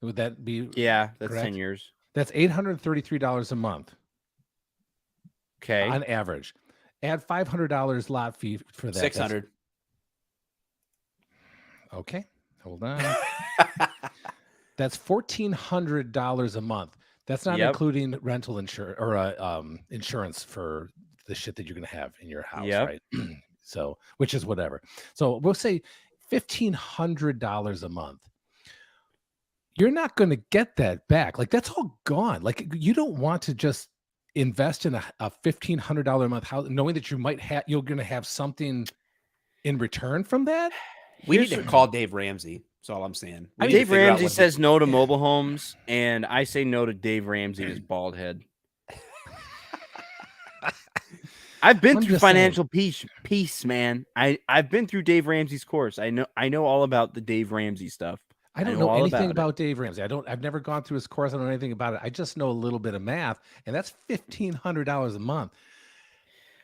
Would that be Yeah, that's correct? 10 years. That's $833 a month Okay. on average. Add $500 lot fee for that. 600. Okay, hold on. That's $1,400 a month. That's not Yep. including rental insurance or insurance for the shit that you're going to have in your house, Yep. right? So, which is whatever. So we'll say $1,500 a month. You're not going to get that back. Like that's all gone. Like you don't want to just invest in a $1,500 a month house, knowing that you're going to have something in return from that. We need to call Dave Ramsey. That's all I'm saying. We need to Dave figure out Ramsey what says no to mobile homes, and I say no to Dave Ramsey and his bald head. I've been I'm through just saying. financial peace, man. I've been through Dave Ramsey's course. I know all about the Dave Ramsey stuff. I don't know know all anything about it. about Dave Ramsey. I've never gone through his course. I don't know anything about it. I just know a little bit of math, and that's $1,500 a month.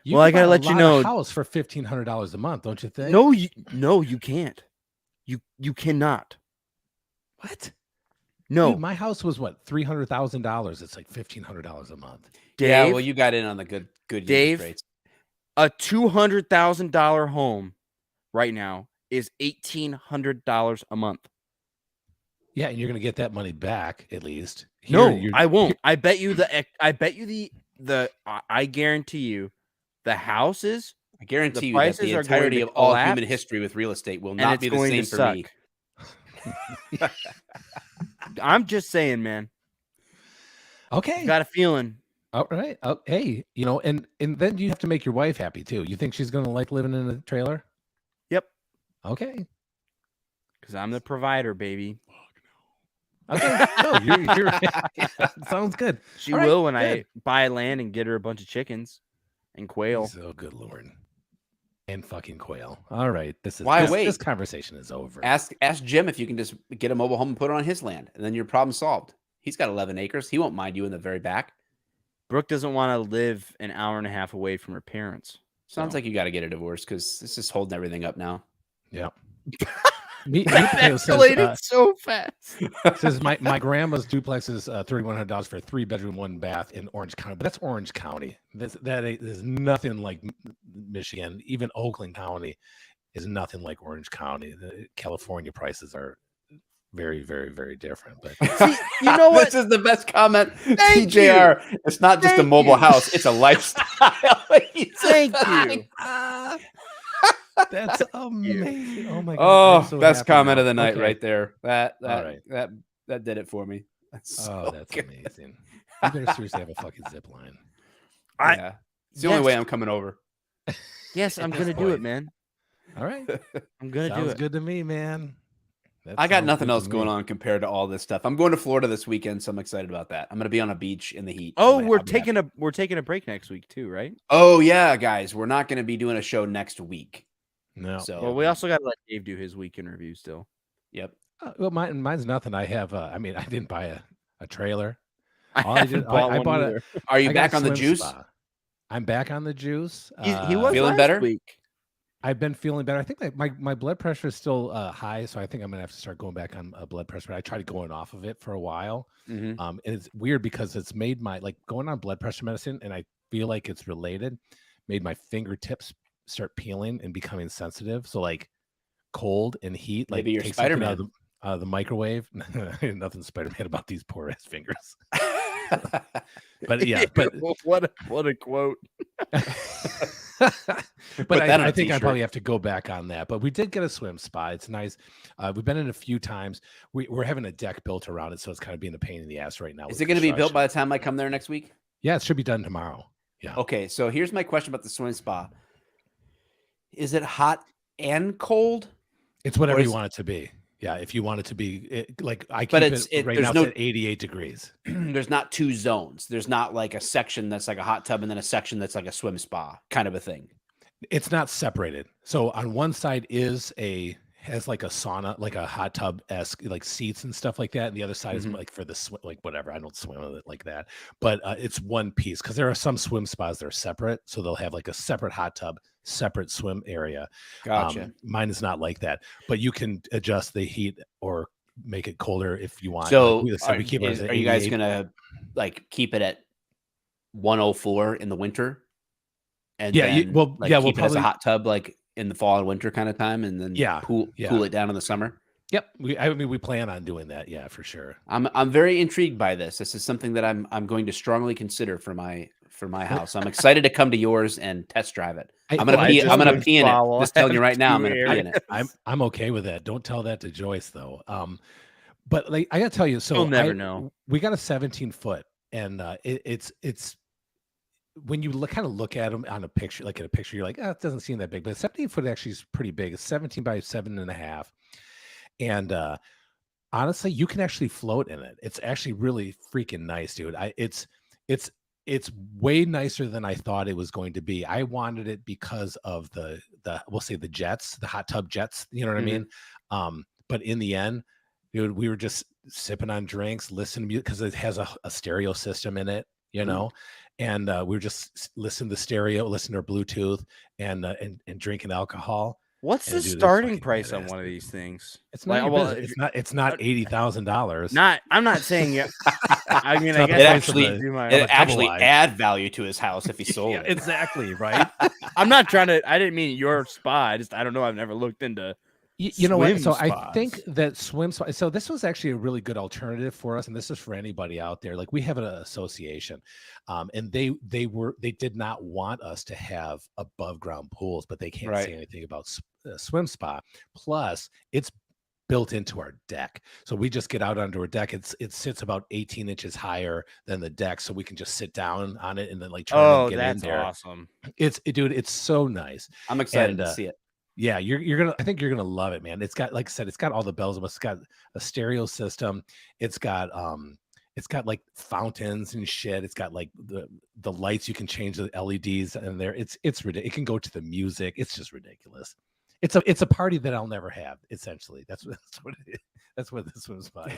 Well, I can gotta buy a let you lot know- of house for $1,500 a month, don't you think? No, you can't. You cannot. What? No, Dude, my house was what, $300,000. It's like $1,500 a month. Dave. Yeah, well, you got in on the good Dave, interest rates. a $200,000 home right now is $1,800 a month. Yeah, and you're going to get that money back at least. No, Here, I won't. I bet you I guarantee you the houses I guarantee you that prices the are going entirety to of all human collapse, history with real estate will and not it's be the going same to for suck. me. I'm just saying, man. okay. Got a feeling. All right. Oh, hey, and then you have to make your wife happy too. You think she's going to like living in a trailer? Yep. Okay. Because I'm the provider, baby. Okay. No, you're sounds good. She All right, will when good. I buy land and get her a bunch of chickens and quail. So good Lord. And fucking quail. All right. Why this, wait? This conversation is over. Ask Jim if you can just get a mobile home and put it on his land, and then your problem solved. He's got 11 acres. He won't mind you in the very back. Brooke doesn't want to live an hour and a half away from her parents. Sounds like you got to get a divorce because this is holding everything up now. Yeah. Meat Potato Escalated so fast. says my grandma's duplex is $3,100 for a 3-bedroom, 1 bath in Orange County, but that's Orange County. There's nothing like Michigan, even Oakland County. is nothing like Orange County. The California prices are very, very, very different. But See, you know what? This is the best comment. Thank TJR. It's not just a Thank mobile you. house; it's a lifestyle. Thank you. that's amazing. Oh my god! Oh, I'm so best happy comment now. of the night Okay. right there. That right. did it for me. That's Oh, so that's good. amazing. You better seriously have a fucking zip line. Yeah, it's the only way Yes. I'm coming over. Yes, I'm At gonna this do it, point. man. All right. I'm gonna do Sounds it. good to me, man. That I got sounds nothing good to else going me. on compared to all this stuff. I'm going to Florida this weekend, so I'm excited about that. I'm going to be on a beach in the heat. Oh, I'll we're be happy. taking a break next week too, right? Oh yeah, guys, we're not going to be doing a show next week. No. So Well, we also got to let Dave do his week in review still. yep. Well, mine's nothing. I have. I mean, I didn't buy a trailer. All I haven't did, bought I one bought either. Are you I got back a on the swim juice? spa. I'm back on the juice. He was Feeling last better? week. I've been feeling better. I think that my blood pressure is still high, so I think I'm gonna have to start going back on blood pressure. I tried going off of it for a while, Mhm. and it's weird because it's made my going on blood pressure medicine, and I feel like it's related. Made my fingertips start peeling and becoming sensitive. So like cold and heat, like Maybe you're take something out Spider-Man. of the microwave. Nothing Spider-Man about these poor ass fingers. But yeah, but what a quote. but Put that on I a think I t-shirt. probably have to go back on that. But we did get a swim spa. It's nice. We've been in a few times. We're having a deck built around it, so it's kind of being a pain in the ass right now. Is with it going to be built construction. by the time I come there next week? Yeah, it should be done tomorrow. Yeah. Okay, so here's my question about the swim spa. Is it hot and cold? It's whatever Or you is- want it to be. Yeah, if you want it to be like I keep But it right there's now. no- It's at 88 degrees. There's not two zones. There's not like a section that's like a hot tub and then a section that's like a swim spa kind of a thing. It's not separated. So on one side has like a sauna, like a hot tub esque, like seats and stuff like that, and the other side is Mhm. like for the swim, like whatever. I don't swim with it like that, but it's one piece because there are some swim spas that are separate, so they'll have like a separate hot tub, separate swim area. Gotcha. Mine is not like that, but you can adjust the heat or make it colder if you want. So Like we said, we keep it at are you guys 88. gonna like keep it at 104 in the winter? And Yeah, then, we'll keep it as probably a hot tub like in the fall and winter kind of time, and then Yeah, cool it down in the summer. Yep. We plan on doing that. Yeah, for sure. I'm very intrigued by this. This is something that I'm going to strongly consider for my house. I'm excited to come to yours and test drive it. I'm gonna pee. I'm gonna pee in it. Just telling you right now, I'm gonna pee in it. I'm okay with that. Don't tell that to Joyce though. But like I gotta tell you, so You'll never know. We got a 17-foot, and it's when you kind of look at them on a picture, like in a picture, you're like, it doesn't seem that big, but 17-foot actually is pretty big. It's 17 by 7.5, and honestly, you can actually float in it. It's actually really freaking nice, dude. It's way nicer than I thought it was going to be. I wanted it because of the we'll say the jets, the hot tub jets. You know what I mean? But in the end, dude, we were just sipping on drinks, listening to music because it has a stereo system in it, you know. And we were just listening to stereo, listening to Bluetooth, and drinking alcohol. What's And the dude, it's starting fucking price on badass, one of dude. these things? It's not. Like, Your well, business. It's not $80,000. I'm not saying it. I mean, It's I not guess the It price of actually the- do my. it actually life. add value to his house if he sold Yeah, it. exactly right. I'm not trying to. I didn't mean your spa. I don't know. I've never looked into. You know what? Swim So I think spas. that swim spa. So this was actually a really good alternative for us, and this is for anybody out there. Like we have an association, and they did not want us to have above ground pools, but they can't Right. say anything about swim spa. Plus, it's built into our deck, so we just get out onto our deck. It sits about 18 inches higher than the deck, so we can just sit down on it and then like turn and get That's in there. awesome. Dude, it's so nice. I'm excited And, to see it. Yeah, you're gonna. I think you're gonna love it, man. It's got, like I said, it's got all the bells and whistles. It's got a stereo system. It's got like fountains and shit. It's got like the lights. You can change the LEDs in there. It's ridiculous. It can go to the music. It's just ridiculous. It's a party that I'll never have. Essentially, that's what it is. That's what this was about.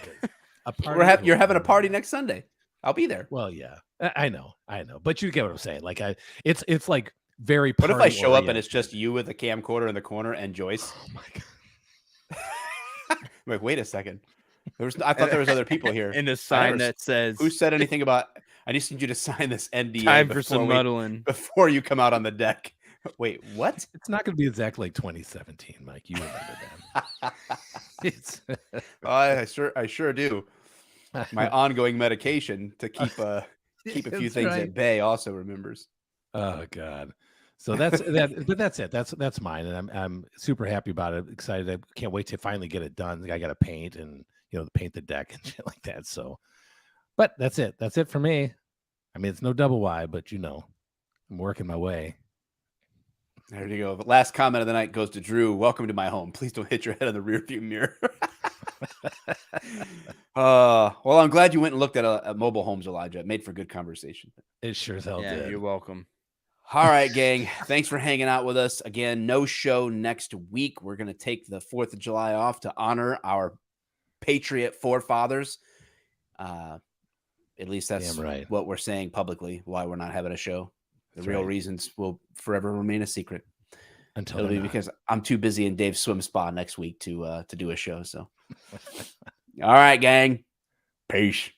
A party. You're having a party next Sunday. I'll be there. Well, yeah, I know, but you get what I'm saying. Like it's like very. What if I show up and party-oriented. it's just you with a camcorder in the corner and Joyce? Oh my god. I'm like, wait a second. I thought there was other people here. And a sign that says Who said anything about? I just need you to sign this NDA time for some muddling. before you come out on the deck. Wait, what? It's not going to be exactly like 2017, Mike. You remember that. It's I sure do. My ongoing medication to keep a few That's things right. at bay also remembers. Oh God. So that's that, but that's it. That's mine, and I'm super happy about it. Excited. I can't wait to finally get it done. I got to paint and paint the deck and shit like that. So, but that's it. That's it for me. I mean, it's no double Y, but I'm working my way. There you go. The last comment of the night goes to Drew. Welcome to my home. Please don't hit your head on the rearview mirror. Well, I'm glad you went and looked at mobile homes, Elijah. It made for good conversation. It sure as hell Yeah, did. you're welcome. All right, gang. Thanks for hanging out with us. Again, no show next week. We're going to take the 4th of July off to honor our Patriot forefathers. At least that's Damn right. what we're saying publicly, why we're not having a show. The That's real right. reasons will forever remain a secret. Until It'll be they're not. because I'm too busy in Dave's swim spa next week to do a show. So, all right, gang. Peace.